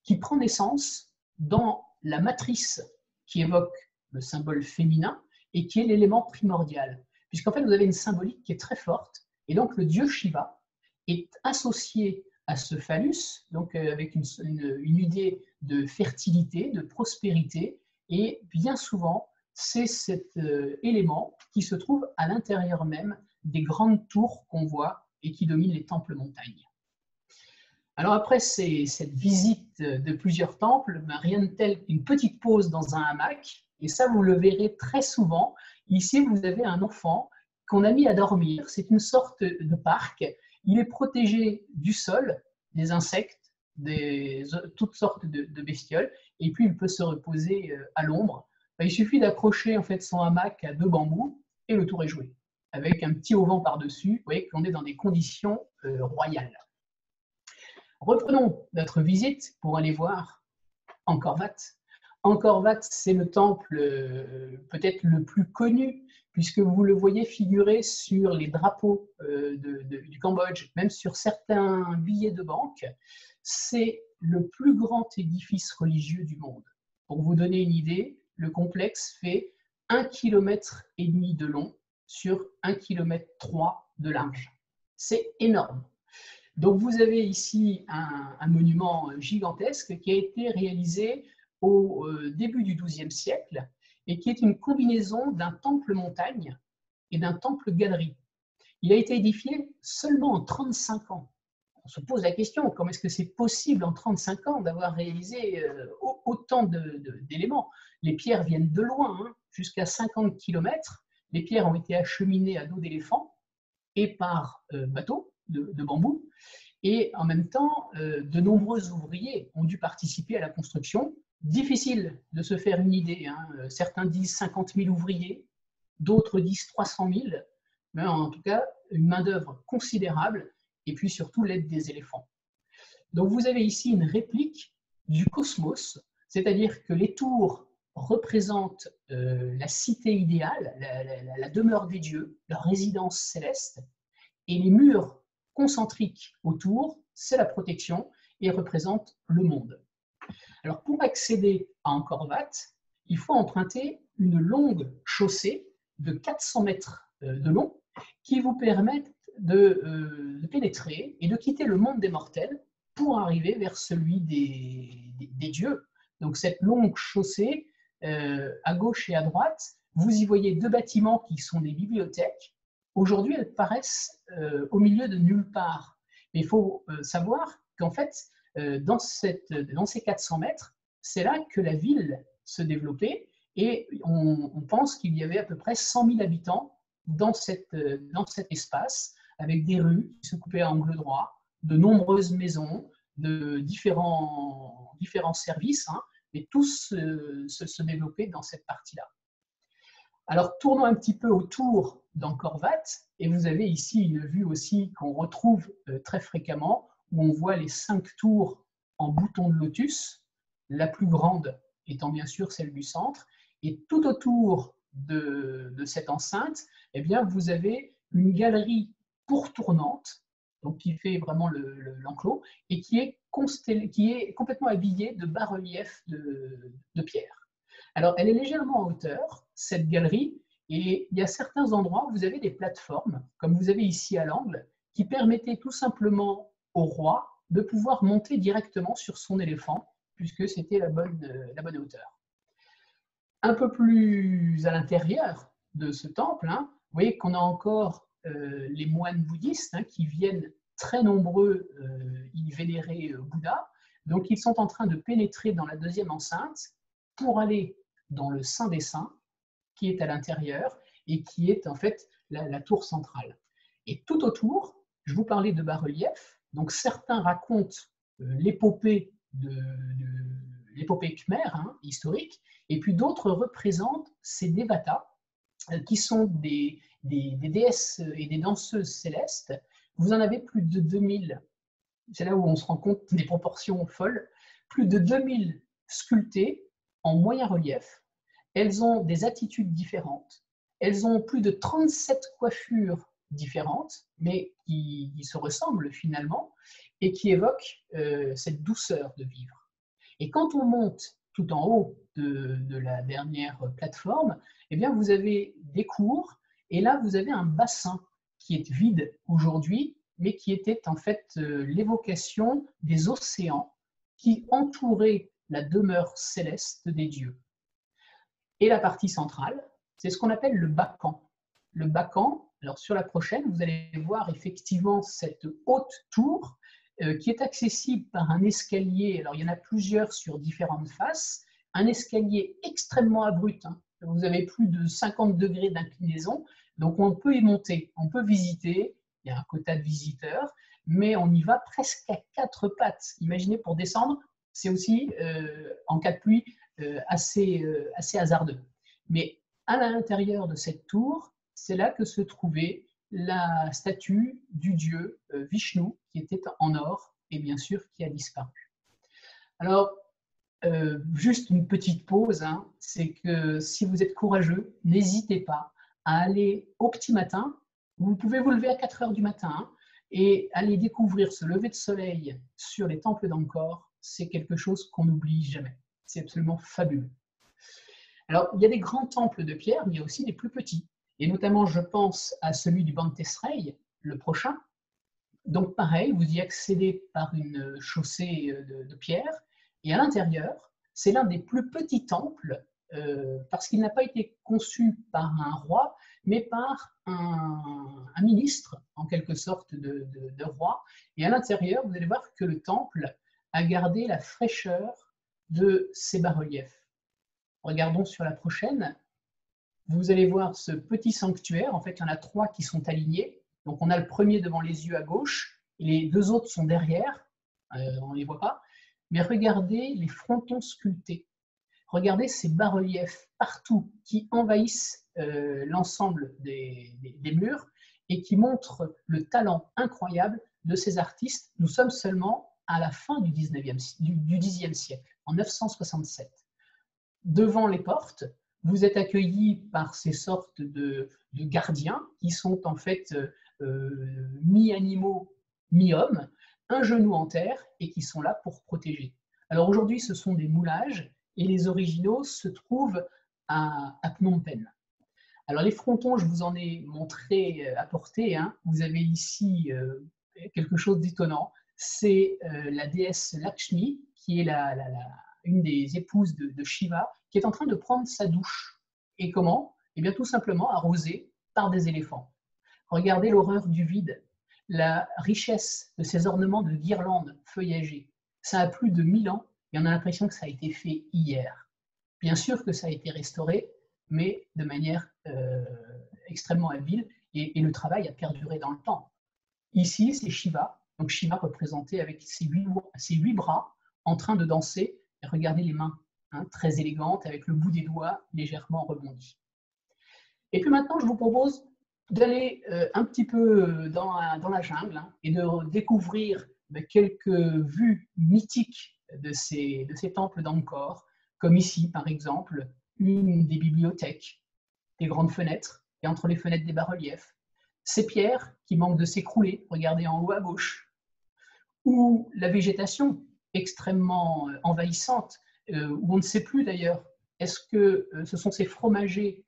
qui prend naissance dans la matrice qui évoque le symbole féminin et qui est l'élément primordial. Puisqu'en fait, vous avez une symbolique qui est très forte, et donc le dieu Shiva est associé à ce phallus, donc avec une idée de fertilité, de prospérité, et bien souvent, c'est cet élément qui se trouve à l'intérieur même des grandes tours qu'on voit et qui dominent les temples montagnes. Alors après cette visite de plusieurs temples, rien de tel qu'une petite pause dans un hamac, et ça vous le verrez très souvent. Ici, vous avez un enfant qu'on a mis à dormir, c'est une sorte de parc, il est protégé du sol, des insectes, toutes sortes de bestioles, et puis il peut se reposer à l'ombre. Il suffit d'accrocher en fait son hamac à 2 bambous, et le tour est joué, avec un petit auvent par-dessus. Vous voyez qu'on est dans des conditions royales. Reprenons notre visite pour aller voir Angkor Wat. Angkor Wat, c'est le temple peut-être le plus connu, puisque vous le voyez figurer sur les drapeaux du Cambodge, même sur certains billets de banque. C'est le plus grand édifice religieux du monde. Pour vous donner une idée, le complexe fait 1,5 km de long sur 1,3 km de large. C'est énorme. Donc vous avez ici un monument gigantesque qui a été réalisé au début du XIIe siècle et qui est une combinaison d'un temple-montagne et d'un temple-galerie. Il a été édifié seulement en 35 ans. On se pose la question, comment est-ce que c'est possible en 35 ans d'avoir réalisé autant d'éléments? Les pierres viennent de loin, hein, jusqu'à 50 km. Les pierres ont été acheminées à dos d'éléphant et par bateau de bambou. Et en même temps, de nombreux ouvriers ont dû participer à la construction. Difficile de se faire une idée, hein. Certains disent 50 000 ouvriers, d'autres disent 300 000, mais en tout cas, une main-d'œuvre considérable, et puis surtout l'aide des éléphants. Donc vous avez ici une réplique du cosmos, c'est-à-dire que les tours représentent la cité idéale, la demeure des dieux, leur résidence céleste, et les murs concentriques autour, c'est la protection et représentent le monde. Alors pour accéder à Angkor Wat, il faut emprunter une longue chaussée de 400 mètres de long qui vous permettent de pénétrer et de quitter le monde des mortels pour arriver vers celui des dieux. Donc cette longue chaussée, à gauche et à droite, vous y voyez deux bâtiments qui sont des bibliothèques. Aujourd'hui, elles paraissent au milieu de nulle part. Mais il faut savoir qu'en fait, dans ces 400 mètres, c'est là que la ville se développait et on pense qu'il y avait à peu près 100 000 habitants dans cet espace, avec des rues qui se coupaient à angle droit, de nombreuses maisons, de différents services, hein, et tous se développaient dans cette partie-là. Alors, tournons un petit peu autour d'Angkor Wat, et vous avez ici une vue aussi qu'on retrouve très fréquemment, où on voit les 5 tours en bouton de lotus, la plus grande étant bien sûr celle du centre, et tout autour de cette enceinte, eh bien, vous avez une galerie pourtournante, donc qui fait vraiment l'enclos, et qui est complètement habillée de bas-reliefs de pierre. Alors, elle est légèrement en hauteur, cette galerie, et il y a certains endroits où vous avez des plateformes, comme vous avez ici à l'angle, qui permettaient tout simplement au roi de pouvoir monter directement sur son éléphant, puisque c'était la bonne hauteur. Un peu plus à l'intérieur de ce temple, hein, vous voyez qu'on a encore les moines bouddhistes, hein, qui viennent très nombreux y vénérer Bouddha. Donc, ils sont en train de pénétrer dans la deuxième enceinte pour aller dans le Saint des Saints, qui est à l'intérieur et qui est en fait la tour centrale. Et tout autour, je vous parlais de bas-reliefs, donc certains racontent l'épopée l'épopée khmer, hein, historique, et puis d'autres représentent ces dévatas, qui sont des déesses et des danseuses célestes. Vous en avez plus de 2000, c'est là où on se rend compte des proportions folles, plus de 2000 sculptées en moyen relief. Elles ont des attitudes différentes, elles ont plus de 37 coiffures différentes, mais qui se ressemblent finalement, et qui évoquent cette douceur de vivre. Et quand on monte tout en haut de la dernière plateforme, eh bien vous avez des cours, et là vous avez un bassin qui est vide aujourd'hui, mais qui était en fait l'évocation des océans qui entouraient la demeure céleste des dieux. Et la partie centrale, c'est ce qu'on appelle le Bacan. Le Bacan, alors sur la prochaine, vous allez voir effectivement cette haute tour qui est accessible par un escalier. Alors il y en a plusieurs sur différentes faces, un escalier extrêmement abrupt, hein. Vous avez plus de 50 degrés d'inclinaison, donc on peut y monter, on peut visiter, il y a un quota de visiteurs, mais on y va presque à 4 pattes. Imaginez, pour descendre, c'est aussi, en cas de pluie, assez hasardeux. Mais à l'intérieur de cette tour, c'est là que se trouvait la statue du dieu Vishnu, qui était en or et bien sûr qui a disparu. Alors, juste une petite pause, hein, c'est que si vous êtes courageux, n'hésitez pas à aller au petit matin. Vous pouvez vous lever à 4 heures du matin, hein, et aller découvrir ce lever de soleil sur les temples d'Angkor. C'est quelque chose qu'on n'oublie jamais. C'est absolument fabuleux. Alors, il y a des grands temples de pierre, mais il y a aussi des plus petits. Et notamment, je pense à celui du Ban Tesrei, le prochain. Donc, pareil, vous y accédez par une chaussée de pierre. Et à l'intérieur, c'est l'un des plus petits temples, parce qu'il n'a pas été conçu par un roi, mais par un ministre, en quelque sorte, de roi. Et à l'intérieur, vous allez voir que le temple a gardé la fraîcheur de ses bas-reliefs. Regardons sur la prochaine. Vous allez voir ce petit sanctuaire. En fait, il y en a 3 qui sont alignés. Donc, on a le premier devant les yeux à gauche, et les 2 autres sont derrière. On ne les voit pas. Mais regardez les frontons sculptés. Regardez ces bas-reliefs partout qui envahissent l'ensemble des murs et qui montrent le talent incroyable de ces artistes. Nous sommes seulement à la fin du Xe siècle, en 967. Devant les portes, vous êtes accueillis par ces sortes de gardiens qui sont en fait mi-animaux, mi-hommes, un genou en terre et qui sont là pour protéger. Alors aujourd'hui, ce sont des moulages et les originaux se trouvent à Phnom Penh. Alors les frontons, je vous en ai montré à portée. Hein. Vous avez ici quelque chose d'étonnant. C'est la déesse Lakshmi, qui est une des épouses de Shiva, qui est en train de prendre sa douche. Et comment? Eh bien tout simplement arrosée par des éléphants. Regardez l'horreur du vide, la richesse de ces ornements de guirlandes feuillagées. Ça a plus de 1000 ans et on a l'impression que ça a été fait hier. Bien sûr que ça a été restauré, mais de manière extrêmement habile et le travail a perduré dans le temps. Ici, c'est Shiva, donc Shiva représenté avec ses 8 bras en train de danser. Et regardez les mains, hein, très élégantes, avec le bout des doigts légèrement rebondi. Et puis maintenant, je vous propose d'aller un petit peu dans la jungle, hein, et de découvrir quelques vues mythiques de ces temples d'Angkor, comme ici, par exemple, une des bibliothèques, des grandes fenêtres, et entre les fenêtres des bas-reliefs, ces pierres qui manquent de s'écrouler, regardez en haut à gauche, ou la végétation extrêmement envahissante, où on ne sait plus d'ailleurs, est-ce que ce sont ces fromagers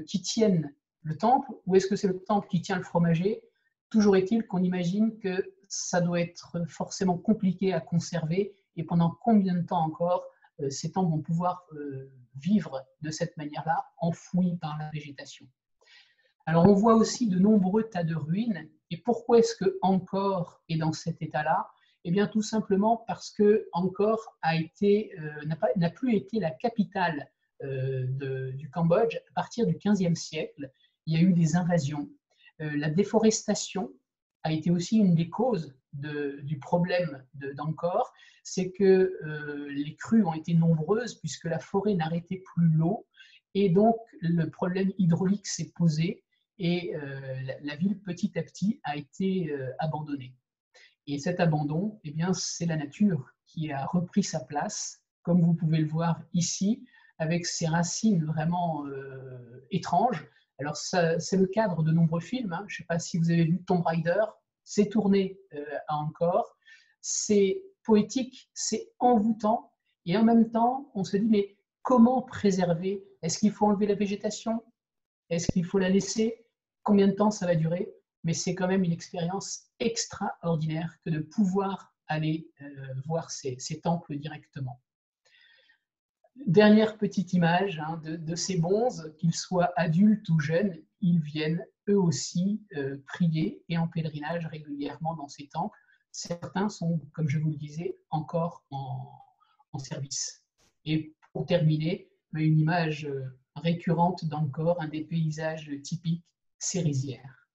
qui tiennent le temple, ou est-ce que c'est le temple qui tient le fromager? Toujours est-il qu'on imagine que ça doit être forcément compliqué à conserver, et pendant combien de temps encore ces temples vont pouvoir vivre de cette manière-là, enfouis par la végétation. Alors on voit aussi de nombreux tas de ruines, et pourquoi est-ce que Angkor est dans cet état-là? Eh bien tout simplement parce que Angkor n'a plus été la capitale du Cambodge à partir du XVe siècle. Il y a eu des invasions. La déforestation a été aussi une des causes du problème d'Angkor. C'est que les crues ont été nombreuses puisque la forêt n'arrêtait plus l'eau, et donc le problème hydraulique s'est posé et la ville petit à petit a été abandonnée. Et cet abandon, eh bien, c'est la nature qui a repris sa place, comme vous pouvez le voir ici, avec ses racines vraiment étranges. Alors, c'est le cadre de nombreux films. Hein. Je ne sais pas si vous avez vu Tomb Raider, c'est tourné à Angkor. C'est poétique, c'est envoûtant, et en même temps, on se dit, mais comment préserver? Est-ce qu'il faut enlever la végétation? Est-ce qu'il faut la laisser? Combien de temps ça va durer? Mais c'est quand même une expérience extraordinaire que de pouvoir aller voir ces temples directement. Dernière petite image, hein, de ces bonzes, qu'ils soient adultes ou jeunes, ils viennent eux aussi prier et en pèlerinage régulièrement dans ces temples. Certains sont, comme je vous le disais, encore en service. Et pour terminer, une image récurrente d'Angkor, un des paysages typiques, ces rizières.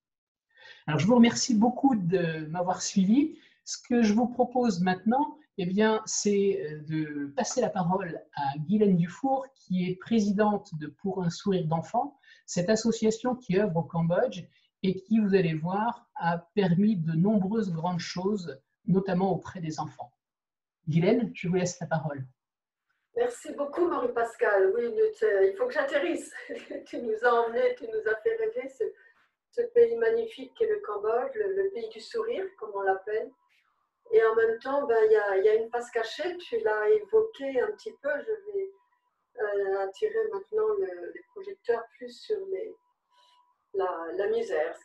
Alors, je vous remercie beaucoup de m'avoir suivi. Ce que je vous propose maintenant, eh bien, c'est de passer la parole à Guylaine Dufour, qui est présidente de Pour un sourire d'enfant, cette association qui œuvre au Cambodge et qui, vous allez voir, a permis de nombreuses grandes choses, notamment auprès des enfants. Guylaine, je vous laisse la parole. Merci beaucoup, Marie-Pascale. Oui, il faut que j'atterrisse. Tu nous as emmenés, tu nous as fait rêver ce pays magnifique qu'est le Cambodge, le pays du sourire, comme on l'appelle. Et en même temps, ben, y a une face cachée, tu l'as évoqué un petit peu, je vais attirer maintenant les projecteurs plus sur la misère,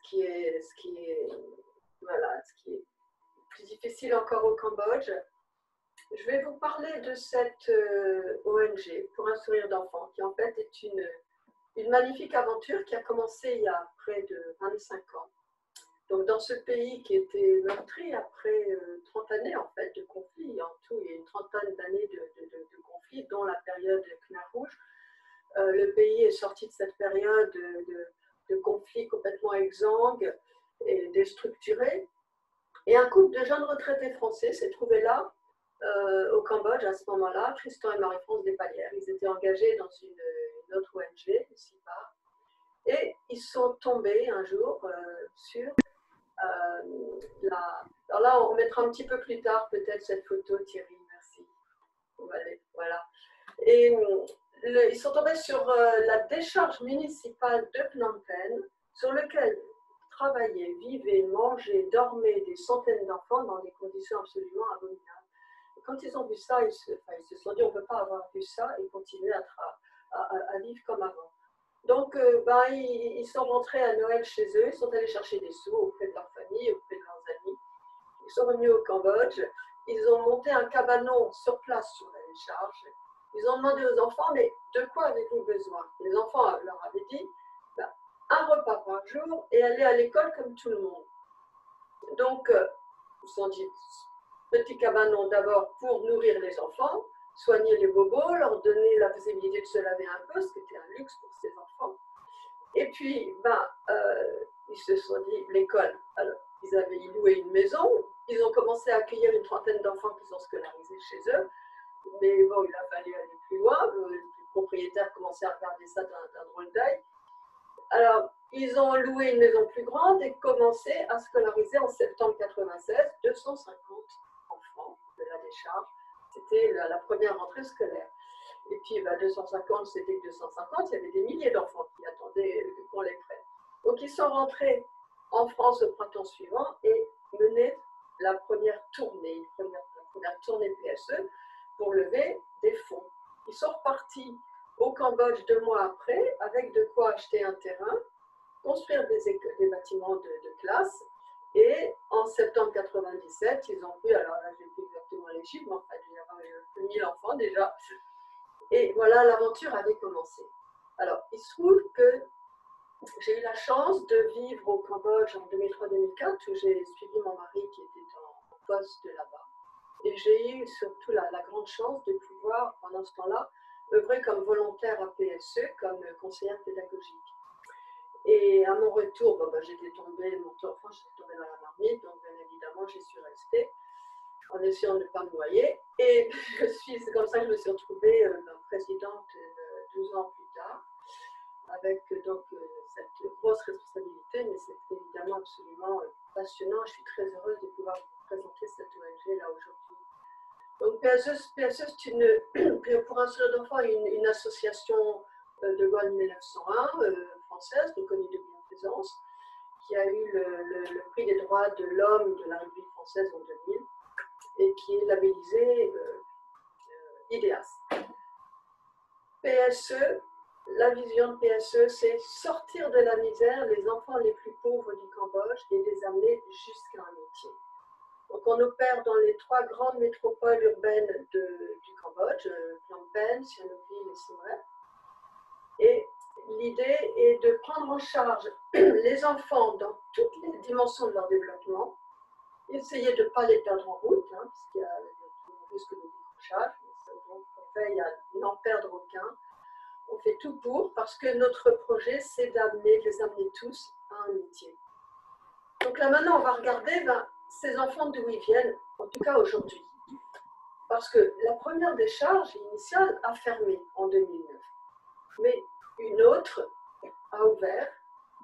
voilà, ce qui est plus difficile encore au Cambodge. Je vais vous parler de cette ONG pour un sourire d'enfant, qui en fait est une magnifique aventure qui a commencé il y a près de 25 ans. Donc dans ce pays qui était meurtri après 30 années en fait de conflits, en tout il y a une trentaine d'années de conflits, dont la période Khmer Rouge. Le pays est sorti de cette période de conflits complètement exsangues et déstructurés. Et un couple de jeunes retraités français s'est trouvé là, au Cambodge à ce moment-là, Tristan et Marie-France Despalières. Ils étaient engagés dans une autre ONG, SIPA, et ils sont tombés un jour sur alors là, on mettra un petit peu plus tard peut-être cette photo, Thierry, merci. Voilà. Et ils sont tombés sur la décharge municipale de Phnom Penh, sur lequel travaillaient, vivaient, mangeaient, dormaient des centaines d'enfants dans des conditions absolument abominables. Et quand ils ont vu ça, ils se sont dit on ne peut pas avoir vu ça et continuer à vivre comme avant. Donc, ils sont rentrés à Noël chez eux, ils sont allés chercher des sous auprès de leur famille, auprès de leurs amis. Ils sont revenus au Cambodge, ils ont monté un cabanon sur place sur la décharge. Ils ont demandé aux enfants, mais de quoi avez-vous besoin? Les enfants leur avaient dit, un repas par jour et aller à l'école comme tout le monde. Donc, ils se sont dit, petit cabanon d'abord pour nourrir les enfants, soigner les bobos, leur donner la possibilité de se laver un peu, ce qui était un luxe pour ces enfants. Et puis, ils se sont dit, l'école. Alors, ils avaient loué une maison, ils ont commencé à accueillir une trentaine d'enfants qui sont scolarisés chez eux, mais bon, il a fallu aller plus loin, le propriétaire commençait à regarder ça d'un drôle d'œil. Alors, ils ont loué une maison plus grande et commencé à scolariser en septembre 1996 250 enfants de la décharge. C'était la première rentrée scolaire. Et puis 250, c'était que 250, il y avait des milliers d'enfants qui attendaient qu'on les prenne. Donc ils sont rentrés en France au printemps suivant et menaient la première tournée PSE pour lever des fonds. Ils sont repartis au Cambodge 2 mois après avec de quoi acheter un terrain, construire des bâtiments de classe. Et en septembre 1997, ils ont pu, alors là, je n'ai plus exactement les chiffres, mais enfin, il y avait 1000 enfants déjà. Et voilà, l'aventure avait commencé. Alors, il se trouve que j'ai eu la chance de vivre au Cambodge en 2003-2004, où j'ai suivi mon mari qui était en poste là-bas. Et j'ai eu surtout la grande chance de pouvoir, pendant ce temps-là, œuvrer comme volontaire à PSE, comme conseillère pédagogique. Et à mon retour, j'étais tombée dans la marmite, donc bien évidemment, j'y suis restée en essayant de ne pas me noyer. Et c'est comme ça que je me suis retrouvée présidente 12 ans plus tard, avec donc cette grosse responsabilité, mais c'est évidemment absolument passionnant. Je suis très heureuse de pouvoir vous présenter cette ONG là aujourd'hui. Donc PSE, c'est pour un sourire d'enfant, une association de loi de 1901, française, reconnue de bienfaisance, qui a eu le prix des droits de l'homme de la République française en 2000 et qui est labellisé IDEAS. PSE, la vision de PSE, c'est sortir de la misère les enfants les plus pauvres du Cambodge et les amener jusqu'à un métier. Donc on opère dans les 3 grandes métropoles urbaines du Cambodge, Phnom Penh, Sihanoukville et Siem Reap. Et l'idée est de prendre en charge les enfants dans toutes les dimensions de leur développement, essayer de ne pas les perdre en route, parce qu'il y a le risque de décrochage, donc on veille à n'en perdre aucun. On fait tout pour, parce que notre projet, c'est de les amener tous à un métier. Donc là maintenant, on va regarder ces enfants d'où ils viennent, en tout cas aujourd'hui. Parce que la première décharge initiale a fermé en 2009. Mais une autre a ouvert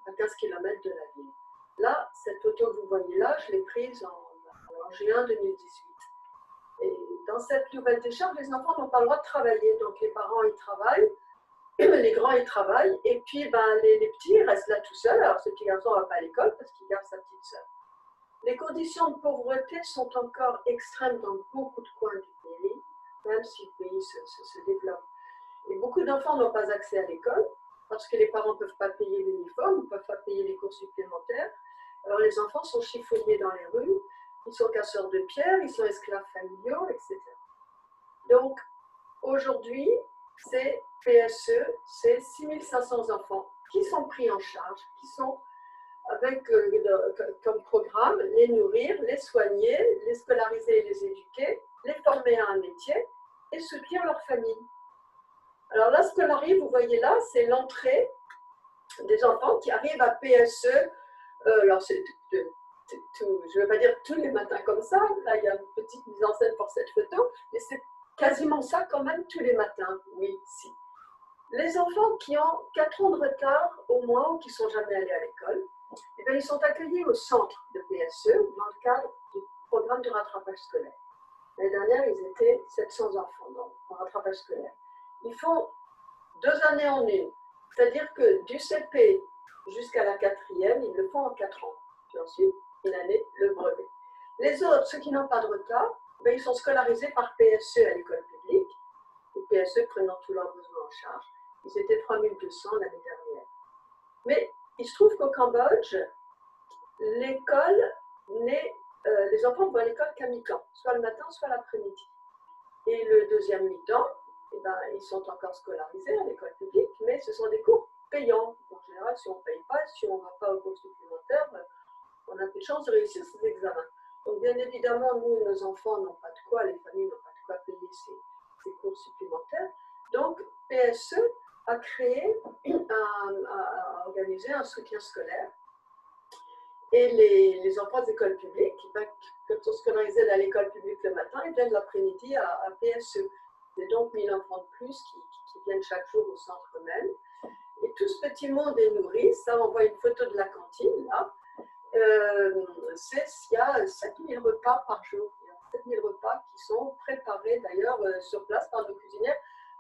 à 15 km de la ville. Là, cette photo que vous voyez là, je l'ai prise en juin 2018. Et dans cette nouvelle décharge, les enfants n'ont pas le droit de travailler. Donc les parents, ils travaillent, les grands, ils travaillent, et puis les petits, ils restent là tout seuls. Alors ce petit garçon ne va pas à l'école parce qu'il garde sa petite sœur. Les conditions de pauvreté sont encore extrêmes dans beaucoup de coins du pays, même si le pays se développe. Et beaucoup d'enfants n'ont pas accès à l'école parce que les parents ne peuvent pas payer l'uniforme, ne peuvent pas payer les cours supplémentaires. Alors les enfants sont chiffonniers dans les rues, ils sont casseurs de pierres, ils sont esclaves familiaux, etc. Donc aujourd'hui, c'est PSE, c'est 6500 enfants qui sont pris en charge, qui sont avec comme programme les nourrir, les soigner, les scolariser et les éduquer, les former à un métier et soutenir leur famille. Alors là, ce qu'on arrive, vous voyez là, c'est l'entrée des enfants qui arrivent à PSE. Alors, je ne vais pas dire tous les matins comme ça, là il y a une petite mise en scène pour cette photo, mais c'est quasiment ça quand même tous les matins, oui, si. Les enfants qui ont 4 ans de retard au moins ou qui ne sont jamais allés à l'école, eh bien, ils sont accueillis au centre de PSE dans le cadre du programme de rattrapage scolaire. L'année dernière, ils étaient 700 enfants en rattrapage scolaire. Ils font 2 années en une, c'est-à-dire que du CP jusqu'à la 4e, ils le font en 4 ans. Puis ensuite, une année, le brevet. Les autres, ceux qui n'ont pas de retard, ben, ils sont scolarisés par PSE à l'école publique, et PSE prenant tous leurs besoins en charge. Ils étaient 3200 l'année dernière. Mais il se trouve qu'au Cambodge, l'école les enfants vont à l'école qu'à mi-temps, soit le matin, soit l'après-midi. Et le deuxième mi-temps, eh ben, ils sont encore scolarisés à l'école publique, mais ce sont des cours payants. En général, si on ne paye pas, si on ne va pas aux cours supplémentaires, on a peu de chance de réussir ces examens. Donc, bien évidemment, nous, nos enfants n'ont pas de quoi, les familles n'ont pas de quoi payer ces cours supplémentaires. Donc, PSE a créé, a organisé un soutien scolaire. Et les enfants des écoles publiques, ben, quand ils sont scolarisés à l'école publique le matin, ils viennent l'après-midi à PSE. C'est donc 1000 enfants de plus qui viennent chaque jour au centre même. Et tout ce petit monde est nourri. Ça, on voit une photo de la cantine, là. Il y a 7000 repas par jour. Il y a 7000 repas qui sont préparés d'ailleurs sur place par nos cuisinières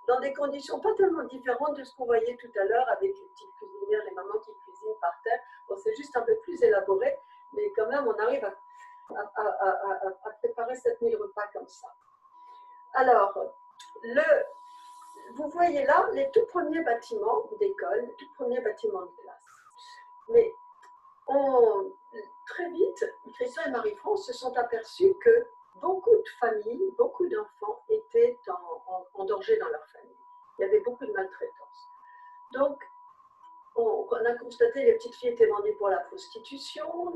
dans des conditions pas tellement différentes de ce qu'on voyait tout à l'heure avec les petites cuisinières, les mamans qui cuisinent par terre. Bon, c'est juste un peu plus élaboré, mais quand même, on arrive à préparer 7000 repas comme ça. Alors, vous voyez là les tout premiers bâtiments d'école, les tout premiers bâtiments de classe. Mais très vite, Christian et Marie-France se sont aperçus que beaucoup de familles, beaucoup d'enfants étaient en danger dans leur famille. Il y avait beaucoup de maltraitance. Donc, on a constaté que les petites filles étaient vendues pour la prostitution,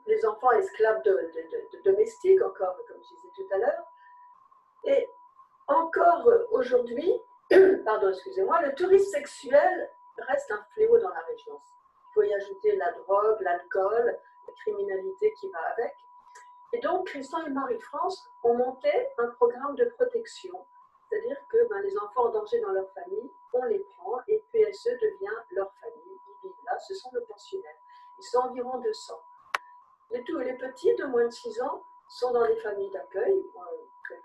les enfants esclaves de domestiques, encore comme je disais tout à l'heure. Et encore aujourd'hui, pardon, excusez-moi, le tourisme sexuel reste un fléau dans la région. Il faut y ajouter la drogue, l'alcool, la criminalité qui va avec. Et donc, Christian et Marie-France ont monté un programme de protection. C'est-à-dire que les enfants en danger dans leur famille, on les prend et PSE devient leur famille. Ils vivent là, ce sont nos pensionnaires. Ils sont environ 200. Les petits de moins de 6 ans sont dans les familles d'accueil,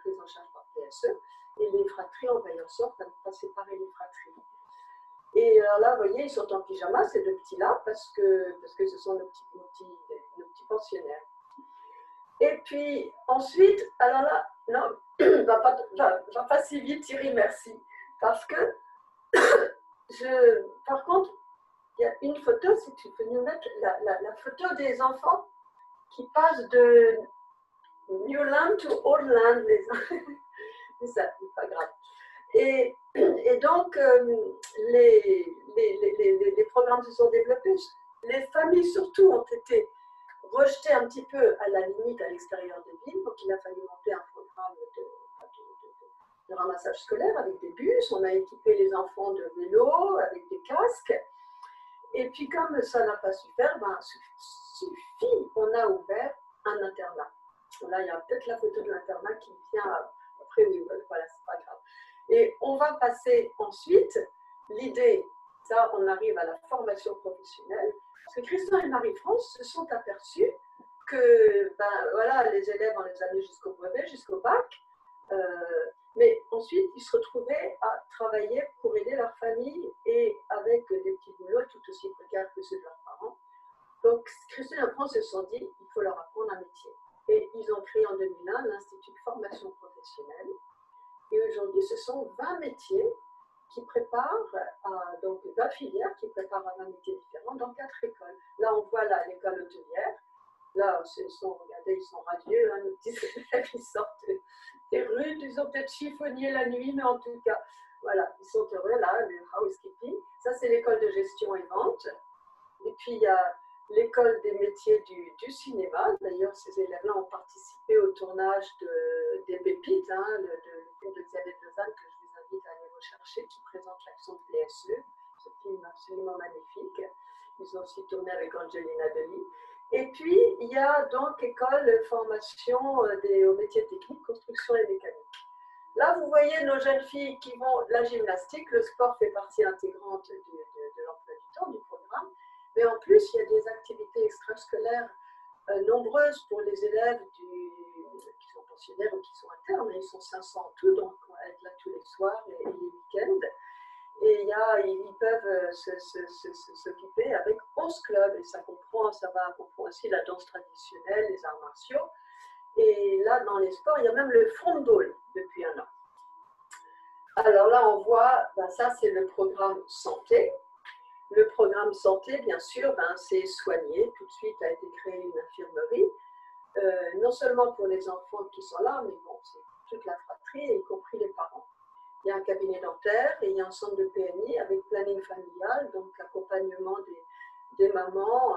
prises en charge par PSE, et les fratries, on veille en sorte à ne pas séparer les fratries. Et là, vous voyez, ils sont en pyjama, ces 2 petits-là, parce que ce sont nos petits pensionnaires. Et puis ensuite, alors là, non, va pas si vite, Thierry, merci. Parce que, par contre, il y a une photo, si tu peux nous mettre la photo des enfants qui passent de New Land to Old Land. Mais ça, c'est pas grave. Et donc, les programmes se sont développés. Les familles, surtout, ont été rejetées un petit peu à la limite à l'extérieur des villes. Donc, il a fallu monter un programme de ramassage scolaire avec des bus. On a équipé les enfants de vélos, avec des casques. Et puis, comme ça n'a pas su faire, suffit, on a ouvert un internat. Là, il y a peut-être la photo de l'internat qui vient après. Oui, voilà, c'est pas grave. Et on va passer ensuite, l'idée, ça, on arrive à la formation professionnelle, parce que Christian et Marie-France se sont aperçus que, voilà, les élèves, on les amenait jusqu'au brevet, jusqu'au bac, mais ensuite, ils se retrouvaient à travailler pour aider leur famille et avec des petits boulots tout aussi précaires que ceux de leurs parents, Donc, Christine et France se sont dit, il faut leur apprendre un métier. Et ils ont créé en 2001 l'Institut de formation professionnelle. Et aujourd'hui, ce sont 20 métiers qui préparent, donc 20 filières qui préparent à 20 métiers différents dans 4 écoles. Là, on voit l'école hôtelière. Là, regardez, ils sont radieux, hein, nos petits élèves, ils sortent des rues, ils ont peut-être chiffonnier la nuit, mais en tout cas, voilà, ils sont heureux là, le housekeeping. Ça, c'est l'école de gestion et vente. Et puis, il y a l'école des métiers du cinéma. D'ailleurs, ces élèves-là ont participé au tournage des Pépites, hein, le film de Xavier Dolan que je vous invite à aller rechercher, qui présente l'action de PSE. Ce film absolument magnifique. Ils ont aussi tourné avec Angelina Jolie. Et puis, il y a donc école formation aux métiers techniques, construction et mécanique. Là, vous voyez nos jeunes filles qui vont la gymnastique. Le sport fait partie intégrante de l'emploi du temps, du programme. Mais en plus, il y a des activités extrascolaires nombreuses pour les élèves qui sont pensionnaires ou qui sont internes. Ils sont 500 en tout, donc on va être là tous les soirs et les week-ends. Et ils peuvent s'occuper avec 11 clubs. Et ça comprend aussi la danse traditionnelle, les arts martiaux. Et là, dans les sports, il y a même le frontball depuis un an. Alors là, on voit, ça c'est le programme santé. Le programme santé, bien sûr, c'est soigné. Tout de suite a été créée une infirmerie, non seulement pour les enfants qui sont là, mais bon, c'est toute la fratrie, y compris les parents. Il y a un cabinet dentaire et il y a un centre de PMI avec planning familial, donc accompagnement des mamans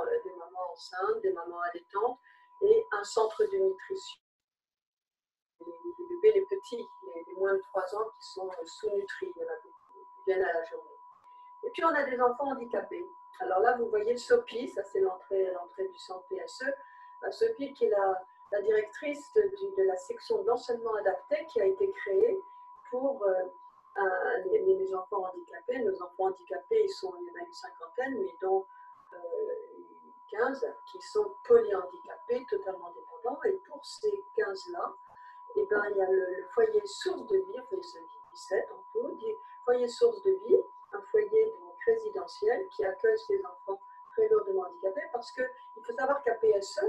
enceintes, des mamans allaitantes, et un centre de nutrition. Les bébés, les petits, les moins de 3 ans qui sont sous-nutris, il y en a beaucoup, qui viennent à la journée. Et puis, on a des enfants handicapés. Alors là, vous voyez Sophie, ça c'est l'entrée du centre PSE. Sophie qui est la directrice de la section d'enseignement adapté qui a été créée pour les enfants handicapés. Nos enfants handicapés, il y en a une cinquantaine, mais dont 15 qui sont polyhandicapés, totalement dépendants. Et pour ces 15-là, il y a le foyer source de vie, enfin, c'est 17 en tout, foyer source de vie, un foyer donc résidentiel qui accueille ces enfants très lourdement handicapés, parce qu'il faut savoir qu'à PSE,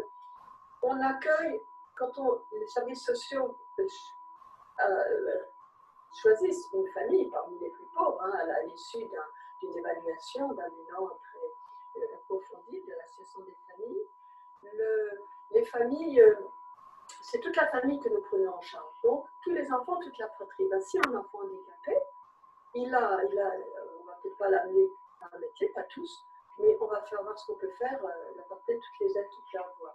on accueille, quand les services sociaux choisissent une famille parmi les plus pauvres, hein, à l'issue d'une évaluation, d'un bilan très approfondi de la situation des familles, les familles, c'est toute la famille que nous prenons en charge. Donc, tous les enfants, toute la fratrie. Si un enfant handicapé, on ne va peut-être pas l'amener à un métier, pas tous, mais on va voir ce qu'on peut faire, apporter toutes les aides qu'il peut avoir.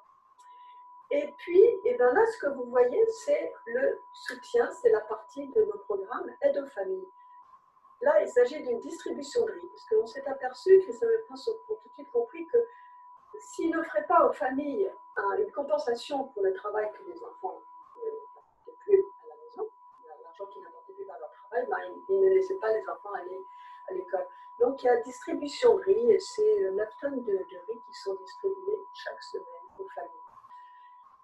Et puis, là, ce que vous voyez, c'est le soutien, c'est la partie de nos programmes aide aux familles. Là, il s'agit d'une distribution de riz, parce qu'on s'est aperçu que les Princes ont tout de suite compris que s'ils n'offraient pas aux familles une compensation pour le travail que les enfants n'apportaient plus à la maison, l'argent qu'ils n'apportaient plus dans leur travail, ils ne laissaient pas les enfants aller à l'école. Donc, il y a distribution de riz, et c'est 9 tonnes de riz qui sont distribuées chaque semaine aux familles.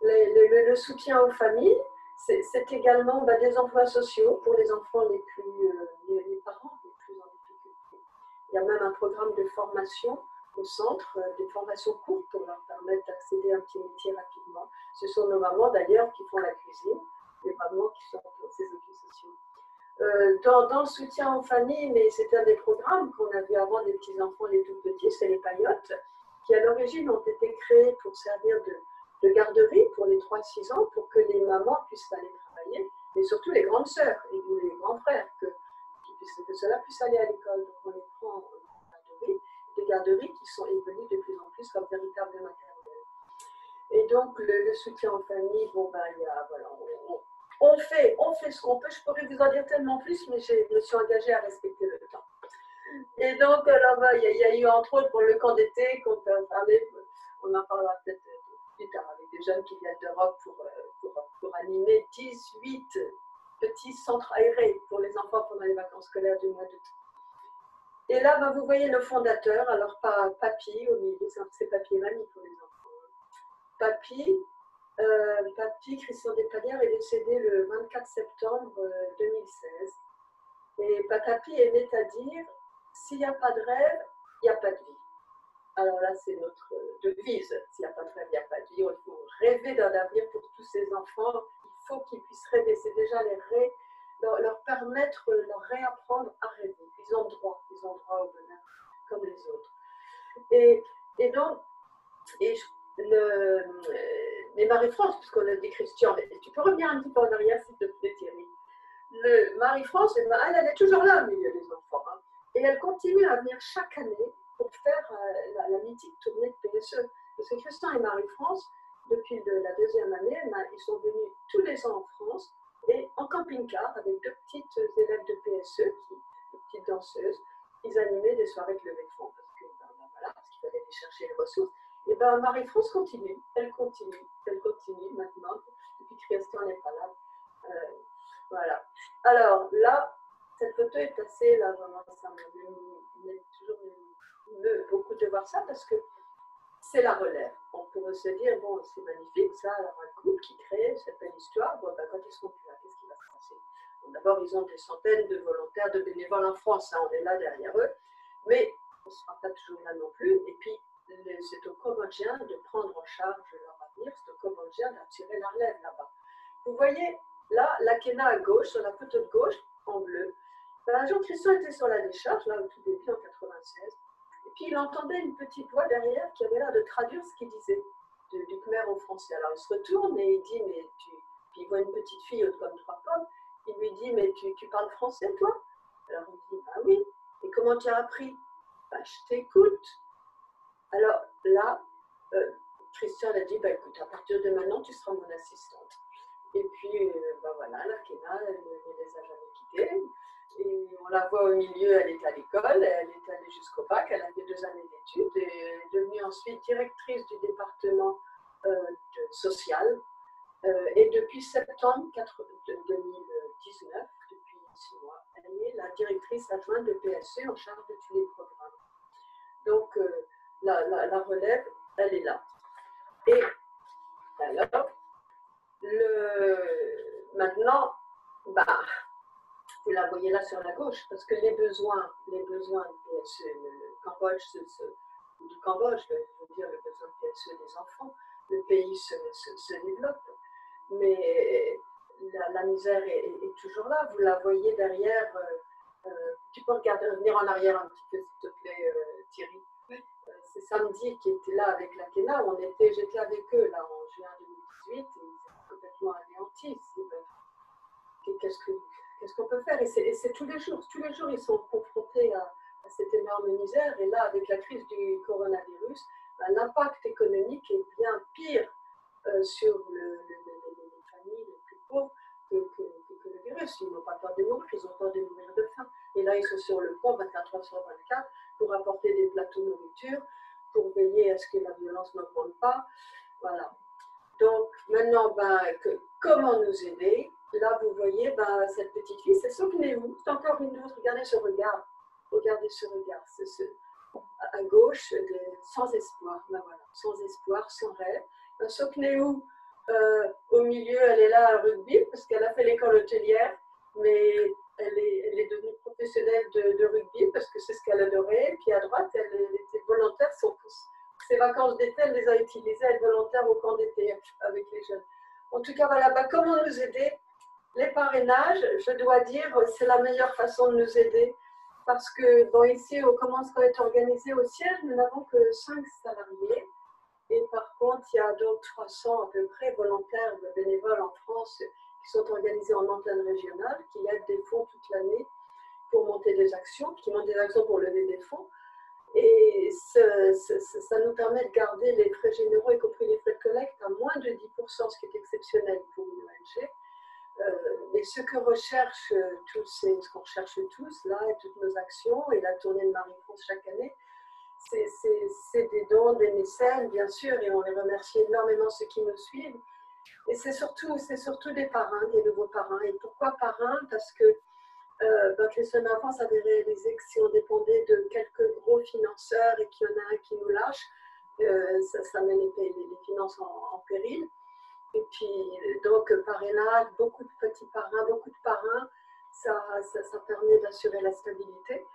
Le soutien aux familles, c'est également des emplois sociaux pour les enfants les parents les plus en difficulté. Il y a même un programme de formation au centre, des formations courtes pour leur permettre d'accéder à un petit métier rapidement. Ce sont nos mamans d'ailleurs qui font la cuisine, les mamans qui sont pour ces offices sociaux. Dans le soutien aux familles, mais c'est un des programmes qu'on a vu avant des petits-enfants, les tout petits, c'est les paillotes, qui à l'origine ont été créés pour servir de garderie pour les 3-6 ans, pour que les mamans puissent aller travailler, mais surtout les grandes sœurs et les grands frères, que cela puisse aller à l'école. Donc on les prend en garderie, des garderies qui sont évoluées de plus en plus comme véritables maternelles. Et donc le soutien aux familles, on fait ce qu'on peut. Je pourrais vous en dire tellement plus, mais je me suis engagée à respecter le temps. Et donc là-bas, il y a eu entre autres pour le camp d'été qu'on peut parler, on en parlera peut-être plus tard, avec des jeunes qui viennent d'Europe pour animer 18 petits centres aérés pour les enfants pendant les vacances scolaires du mois d'août. Et là, vous voyez nos fondateurs, alors Papy au milieu, c'est Papy et Mamie pour les enfants. Papy, Christian Despalières, est décédé le 24 septembre 2016. Et Papy aimait à dire, s'il n'y a pas de rêve, il n'y a pas de vie. Alors là, c'est notre devise. S'il n'y a pas de rêve, il n'y a pas de vie. Il faut rêver d'un avenir pour tous ces enfants. Il faut qu'ils puissent rêver. C'est déjà leur permettre, leur réapprendre à rêver. Ils ont droit au bonheur comme les autres. Et donc, mais Marie-France, puisqu'on a dit Christian, tu peux revenir un petit peu en arrière, s'il te plaît, Thierry. Marie-France, elle est toujours là au milieu des enfants. Hein, et elle continue à venir chaque année pour faire la mythique tournée de PSE. Parce que Christian et Marie-France, depuis la deuxième année, ils sont venus tous les ans en France et en camping-car avec deux petites élèves de PSE, deux petites danseuses. Ils animaient des soirées de levée de fonds parce qu'il fallait aller chercher les ressources. Et bien Marie-France continue, elle continue maintenant, depuis que Christian n'est pas là. Voilà. Alors là, cette photo est assez, là, vraiment, ça me beaucoup de voir ça parce que c'est la relève. On pourrait se dire, bon, c'est magnifique, ça, alors un couple qui crée cette belle histoire, bon, ben, quand ils seront plus là, qu'est-ce qui va se passer? Bon, d'abord, ils ont des centaines de volontaires, de bénévoles en France, hein, on est là derrière eux, mais on ne sera pas toujours là non plus. Et puis, c'est aux Cambodgiens de prendre en charge leur avenir, c'est aux Cambodgiens d'attirer la relève là-bas. Vous voyez, là, la Kena à gauche, sur la photo de gauche, en bleu, ben, un jour, Christian était sur la décharge, là, au tout début, en 96, et puis il entendait une petite voix derrière qui avait l'air de traduire ce qu'il disait, du khmer au français. Alors il se retourne et il dit, mais puis il voit une petite fille haute comme 3 pommes, il lui dit, mais tu parles français, toi? Alors il dit, bah oui, et comment tu as appris? Bah, je t'écoute. Alors là, Christian a dit, bah, écoute, à partir de maintenant, tu seras mon assistante. Et puis, bah, voilà, la Kena, elle ne les a jamais quittés. Et on la voit au milieu, elle est à l'école, elle est allée jusqu'au bac, elle a fait 2 années d'études et elle est devenue ensuite directrice du département social. Et depuis septembre 2019, depuis 6 mois, elle est la directrice adjointe de PSE en charge de tous les programmes. Donc, la relève, elle est là. Et alors, maintenant, bah, vous la voyez là sur la gauche, parce que les besoins de PSE, le Cambodge, du Cambodge, je veux dire le besoin de PSE des enfants, le pays se développe, mais la misère est toujours là. Vous la voyez derrière. Tu peux revenir en arrière un petit peu, s'il te plaît, Thierry. C'est Samedi qui était là avec la Kena. J'étais avec eux là en juin 2018 et ils étaient complètement anéantis. Qu'est-ce qu'on peut faire? Et c'est tous les jours, ils sont confrontés à cette énorme misère. Et là, avec la crise du coronavirus, l'impact économique est bien pire sur les familles les plus pauvres que le virus. Ils n'ont pas peur de mourir, ils ont peur de mourir de faim. Et là, ils sont sur le pont 24 heures sur 24 pour apporter des plateaux de nourriture, pour veiller à ce que la violence n'augmente pas. Voilà. Donc, maintenant, comment nous aider? Là, vous voyez, cette petite fille, c'est Sokneou. C'est encore une autre. Regardez ce regard. Regardez ce regard. À gauche, sans espoir. Voilà. Sans espoir, sans rêve. Sokneou, au milieu, elle est là à rugby parce qu'elle a fait l'école hôtelière, mais elle est devenue professionnelle de rugby parce que c'est ce qu'elle adorait. Et puis à droite, elle était volontaire. Ses vacances d'été, elle les a utilisées à être volontaire au camp d'été avec les jeunes. En tout cas, voilà, comment nous aider? Les parrainages, je dois dire, c'est la meilleure façon de nous aider parce que, bon, ici, on commence à être organisé au siège, nous n'avons que 5 salariés et par contre, il y a donc 300 à peu près volontaires bénévoles en France qui sont organisés en antenne régionale, qui aident des fonds toute l'année pour monter des actions, qui montent des actions pour lever des fonds. Et ça nous permet de garder les frais généraux, y compris les frais de collecte, à moins de 10%, ce qui est exceptionnel pour une ONG. Et ce que recherchent ce qu'on recherche tous, là, et toutes nos actions, et la tournée de Marie-France chaque année, c'est des dons, des mécènes, bien sûr, et on les remercie énormément ceux qui nous suivent. Et c'est surtout des parrains, des nouveaux parrains. Et pourquoi parrains? Parce que Christian France avait réalisé que si on dépendait de quelques gros financeurs et qu'il y en a un qui nous lâche, ça met les finances en péril. Et puis, donc, parrainage, beaucoup de petits parrains, beaucoup de parrains, ça permet d'assurer la stabilité.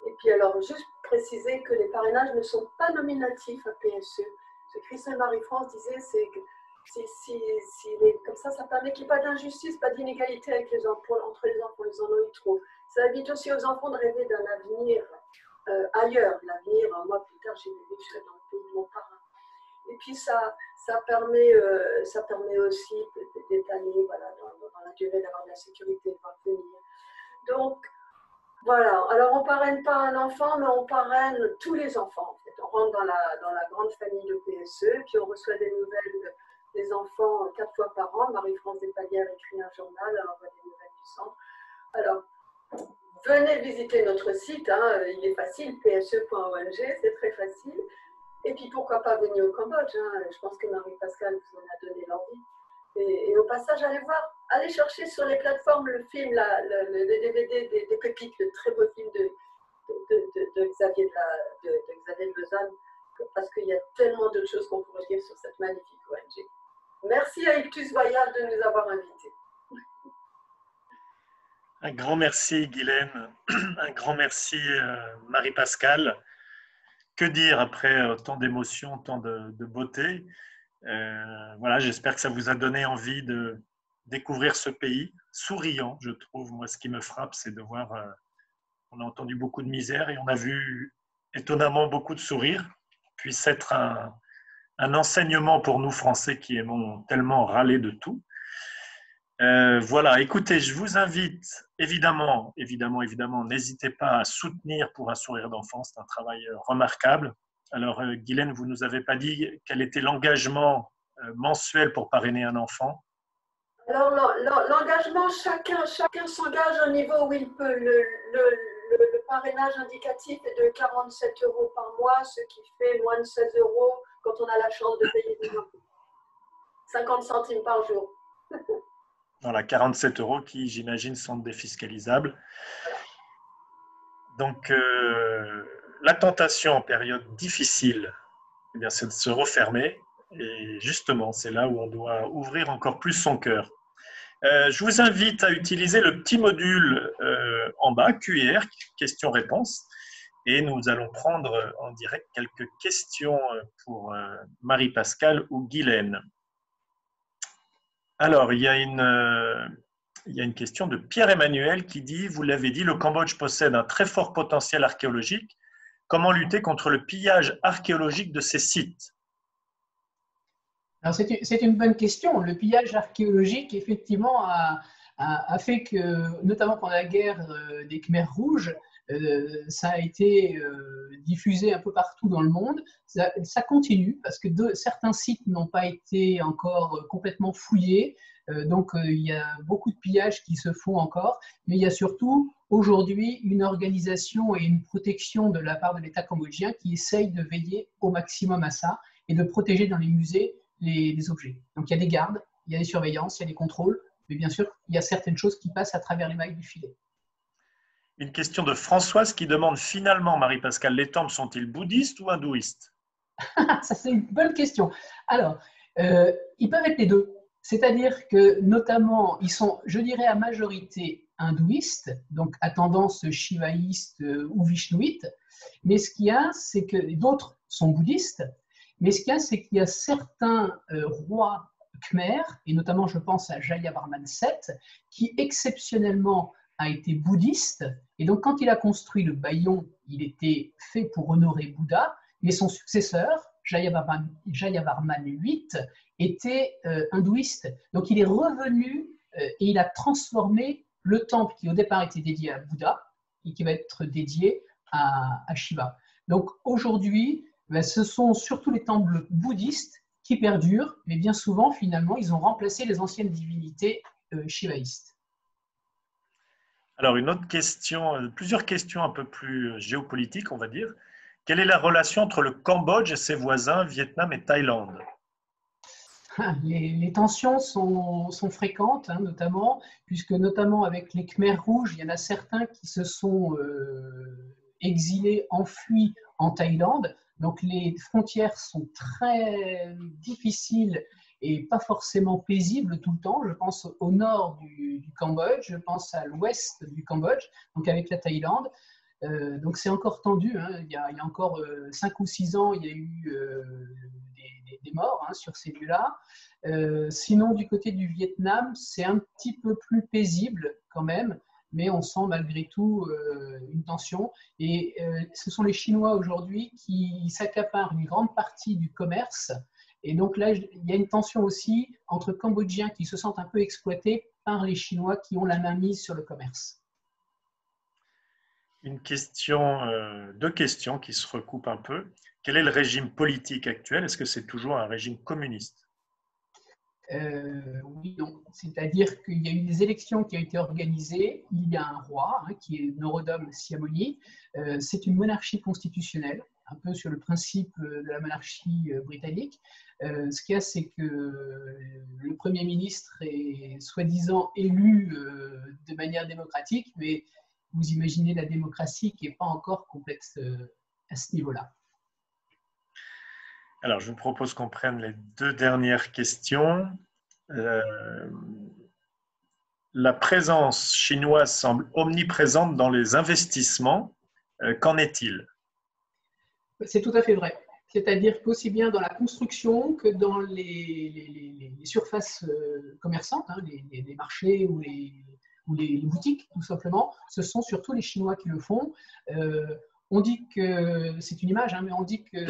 Et puis alors, juste préciser que les parrainages ne sont pas nominatifs à PSE. Ce que Christelle Marie-France disait, c'est que comme ça permet qu'il n'y ait pas d'injustice, pas d'inégalité avec les enfants, entre les enfants. Ils en ont eu trop. Ça évite aussi aux enfants de rêver d'un avenir ailleurs. L'avenir, moi plus tard, j'ai vécu, je serai dans le pays de mon parrain. Et puis ça permet aussi d'étaler voilà, dans la durée d'avoir de la sécurité, de voir venir. Donc, voilà, alors on ne parraine pas un enfant, mais on parraine tous les enfants. En fait. On rentre dans la grande famille de PSE, puis on reçoit des nouvelles des enfants 4 fois par an. Marie-France Despalières écrit un journal, elle envoie des nouvelles du centre. Alors, venez visiter notre site, hein, il est facile, pse.ong, c'est très facile. Et puis pourquoi pas venir au Cambodge, hein, je pense que Marie-Pascale vous en a donné l'envie. Et au passage, allez chercher sur les plateformes le film, le DVD des pépites, le très beau film de Xavier de Lausanne, parce qu'il y a tellement d'autres choses qu'on pourrait dire sur cette magnifique ONG. Merci à Ictus Voyage de nous avoir invités. Un grand merci Guylaine, un grand merci Marie-Pascale. Que dire après tant d'émotions, tant de beauté. Voilà, j'espère que ça vous a donné envie de découvrir ce pays souriant, je trouve. Moi, ce qui me frappe, c'est de voir, on a entendu beaucoup de misère et on a vu étonnamment beaucoup de sourires, puisse être un enseignement pour nous Français qui aimons tellement râler de tout. Voilà, écoutez, je vous invite, évidemment, n'hésitez pas à soutenir Pour un sourire d'enfant, c'est un travail remarquable. Alors, Guylaine, vous ne nous avez pas dit quel était l'engagement mensuel pour parrainer un enfant. Alors, l'engagement, chacun s'engage au niveau où il peut. Le parrainage indicatif est de 47 € par mois, ce qui fait moins de 16 € quand on a la chance de payer des impôts. 50 centimes par jour. Voilà, 47 € qui, j'imagine, sont défiscalisables. Donc, la tentation en période difficile, eh bien, c'est de se refermer. Et justement, c'est là où on doit ouvrir encore plus son cœur. Je vous invite à utiliser le petit module en bas, QR, questions-réponses. Et nous allons prendre en direct quelques questions pour Marie-Pascale ou Guylaine. Alors, il y a une question de Pierre-Emmanuel qui dit, vous l'avez dit, le Cambodge possède un très fort potentiel archéologique. Comment lutter contre le pillage archéologique de ces sites? Alors c'est une bonne question. Le pillage archéologique, effectivement, a fait que, notamment pendant la guerre des Khmers rouges, ça a été diffusé un peu partout dans le monde. Ça continue parce que certains sites n'ont pas été encore complètement fouillés. Donc il y a beaucoup de pillages qui se font encore. Mais il y a surtout aujourd'hui une organisation et une protection de la part de l'État cambodgien qui essaye de veiller au maximum à ça et de protéger dans les musées les objets. Donc il y a des gardes, il y a des surveillances, il y a des contrôles. Mais bien sûr, il y a certaines choses qui passent à travers les mailles du filet. Une question de Françoise qui demande finalement, Marie-Pascale, les temples sont-ils bouddhistes ou hindouistes? Ça, c'est une bonne question. Alors, ils peuvent être les deux. C'est-à-dire que, notamment, ils sont, je dirais, à majorité hindouistes, donc à tendance shivaïste ou vishnouite. Mais ce qu'il y a, c'est que d'autres sont bouddhistes. Mais ce qu'il y a, c'est qu'il y a certains rois khmers, et notamment, je pense à Jayavarman VII, qui exceptionnellement a été bouddhiste, et donc quand il a construit le Bayon, il était fait pour honorer Bouddha, mais son successeur, Jayavarman VIII, était hindouiste. Donc il est revenu et il a transformé le temple qui au départ était dédié à Bouddha et qui va être dédié à Shiva. Donc aujourd'hui, ce sont surtout les temples bouddhistes qui perdurent, mais bien souvent, finalement, ils ont remplacé les anciennes divinités shivaïstes. Alors, une autre question, plusieurs questions un peu plus géopolitiques, on va dire. Quelle est la relation entre le Cambodge et ses voisins, Vietnam et Thaïlande? Les tensions sont fréquentes, hein, notamment, puisque notamment avec les Khmers rouges, il y en a certains qui se sont exilés, enfuis en Thaïlande. Donc les frontières sont très difficiles et pas forcément paisibles tout le temps. Je pense au nord du Cambodge, je pense à l'ouest du Cambodge, donc avec la Thaïlande. Donc c'est encore tendu, hein. Il y a encore 5 ou 6 ans, il y a eu des morts, hein, sur ces lieux-là. Sinon, du côté du Vietnam, c'est un petit peu plus paisible quand même, mais on sent malgré tout une tension. Et ce sont les Chinois aujourd'hui qui s'accaparent une grande partie du commerce. Et donc là, il y a une tension aussi entre Cambodgiens qui se sentent un peu exploités par les Chinois qui ont la main mise sur le commerce. Deux questions qui se recoupent un peu. Quel est le régime politique actuel? Est-ce que c'est toujours un régime communiste? Oui, non. C'est-à-dire qu'il y a eu des élections qui ont été organisées. Il y a un roi, hein, qui est Norodom Sihamoni. C'est une monarchie constitutionnelle, un peu sur le principe de la monarchie britannique. Ce qu'il y a, c'est que le Premier ministre est soi-disant élu de manière démocratique, mais vous imaginez la démocratie qui n'est pas encore complète à ce niveau-là. Alors, je vous propose qu'on prenne les deux dernières questions. La présence chinoise semble omniprésente dans les investissements. Qu'en est-il? C'est tout à fait vrai. C'est-à-dire qu'aussi bien dans la construction que dans les surfaces commerçantes, hein, les marchés ou les boutiques, tout simplement, ce sont surtout les Chinois qui le font. On dit que, c'est une image, hein, mais on dit que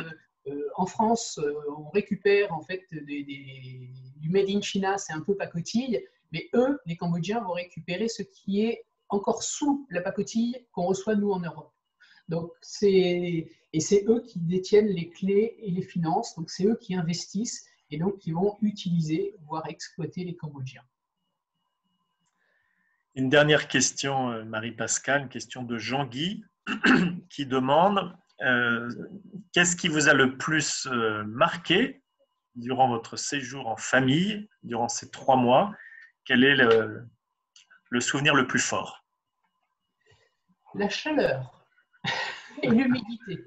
en France, on récupère en fait du made in China, c'est un peu pacotille, mais eux, les Cambodgiens, vont récupérer ce qui est encore sous la pacotille qu'on reçoit nous en Europe. Donc c'est eux qui détiennent les clés et les finances, donc c'est eux qui investissent et donc qui vont utiliser, voire exploiter les Cambodgiens. Une dernière question, Marie-Pascale, une question de Jean-Guy qui demande qu'est-ce qui vous a le plus marqué durant votre séjour en famille, durant ces 3 mois? Quel est le souvenir le plus fort? La chaleur et l'humidité.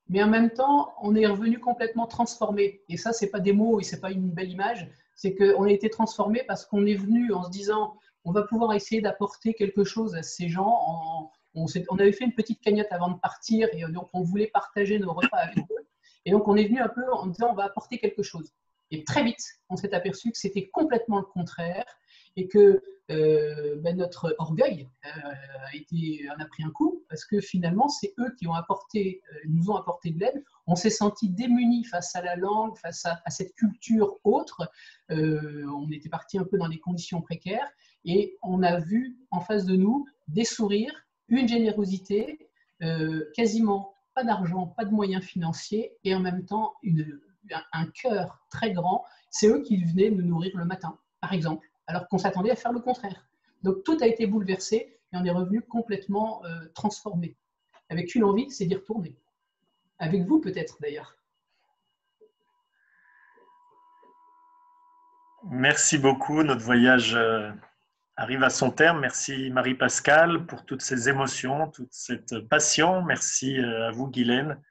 Mais en même temps, on est revenu complètement transformé. Et ça, ce n'est pas des mots et ce n'est pas une belle image. C'est qu'on a été transformé parce qu'on est venu en se disant on va pouvoir essayer d'apporter quelque chose à ces gens. On avait fait une petite cagnotte avant de partir et donc on voulait partager nos repas avec eux. Et donc on est venu un peu en disant on va apporter quelque chose. Et très vite, on s'est aperçu que c'était complètement le contraire et que notre orgueil en a pris un coup parce que finalement, c'est eux qui nous ont apporté de l'aide. On s'est senti démunis face à la langue, face à cette culture autre. On était parti un peu dans des conditions précaires et on a vu en face de nous des sourires, une générosité, quasiment pas d'argent, pas de moyens financiers et en même temps un cœur très grand. C'est eux qui venaient nous nourrir le matin, par exemple, alors qu'on s'attendait à faire le contraire. Donc tout a été bouleversé et on est revenu complètement transformé, avec une envie, c'est d'y retourner. Avec vous peut-être d'ailleurs. Merci beaucoup, notre voyage arrive à son terme. Merci Marie-Pascale pour toutes ces émotions, toute cette passion. Merci à vous Guylaine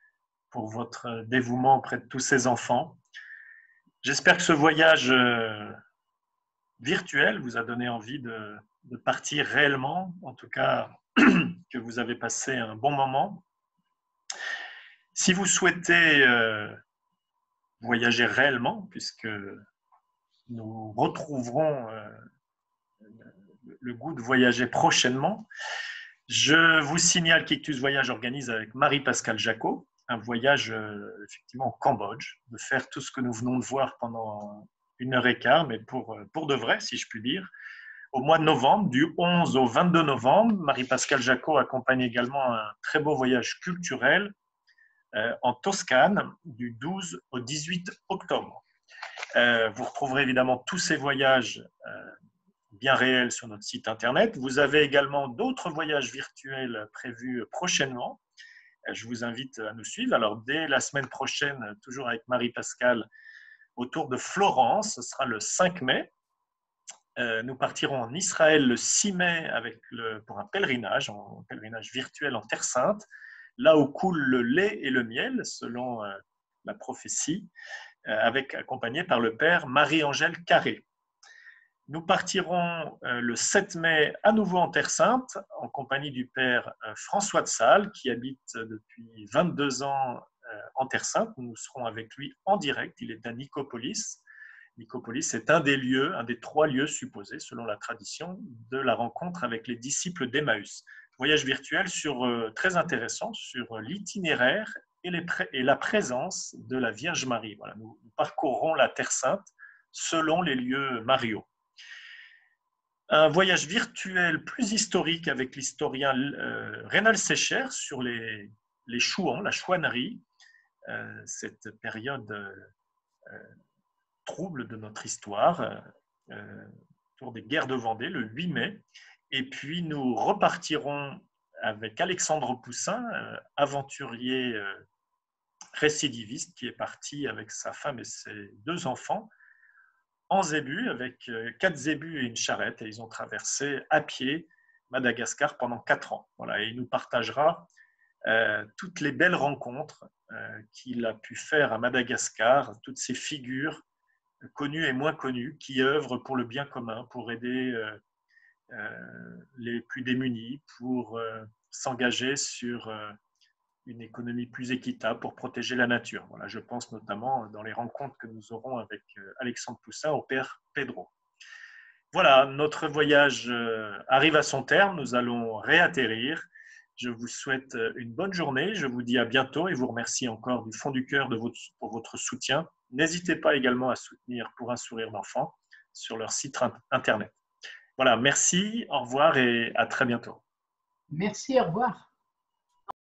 pour votre dévouement auprès de tous ces enfants. J'espère que ce voyage virtuel vous a donné envie de partir réellement, en tout cas que vous avez passé un bon moment. Si vous souhaitez voyager réellement, puisque nous retrouverons le goût de voyager prochainement, je vous signale qu'Ictus Voyage organise avec Marie-Pascale Jacot un voyage effectivement au Cambodge, de faire tout ce que nous venons de voir pendant 1h15, mais pour de vrai, si je puis dire. Au mois de novembre, du 11 au 22 novembre, Marie-Pascale Jacot accompagne également un très beau voyage culturel en Toscane, du 12 au 18 octobre. Vous retrouverez évidemment tous ces voyages bien réels sur notre site internet. Vous avez également d'autres voyages virtuels prévus prochainement. Je vous invite à nous suivre. Alors, dès la semaine prochaine, toujours avec Marie-Pascale, autour de Florence, ce sera le 5 mai. Nous partirons en Israël le 6 mai pour un pèlerinage virtuel en Terre Sainte, là où coule le lait et le miel, selon la prophétie, accompagné par le père Marie-Angèle Carré. Nous partirons le 7 mai à nouveau en Terre Sainte en compagnie du père François de Sales qui habite depuis 22 ans en Terre Sainte. Nous serons avec lui en direct. Il est à Nicopolis. Nicopolis est un des lieux, un des 3 lieux supposés, selon la tradition, de la rencontre avec les disciples d'Emmaüs. Voyage virtuel très intéressant sur l'itinéraire et la présence de la Vierge Marie. Voilà, nous parcourrons la Terre Sainte selon les lieux mariaux. Un voyage virtuel plus historique avec l'historien Reynald Secher sur les chouans, la chouannerie, cette période trouble de notre histoire, autour des guerres de Vendée, le 8 mai. Et puis nous repartirons avec Alexandre Poussin, aventurier récidiviste qui est parti avec sa femme et ses 2 enfants en zébu, avec 4 zébus et une charrette, et ils ont traversé à pied Madagascar pendant 4 ans. Voilà, et il nous partagera toutes les belles rencontres qu'il a pu faire à Madagascar, toutes ces figures connues et moins connues qui œuvrent pour le bien commun, pour aider les plus démunis, pour s'engager sur une économie plus équitable pour protéger la nature. Voilà, je pense notamment dans les rencontres que nous aurons avec Alexandre Poussin au père Pedro. Voilà, notre voyage arrive à son terme. Nous allons réatterrir. Je vous souhaite une bonne journée. Je vous dis à bientôt et vous remercie encore du fond du cœur pour votre soutien. N'hésitez pas également à soutenir Pour un sourire d'enfant sur leur site internet. Voilà, merci, au revoir et à très bientôt. Merci, au revoir.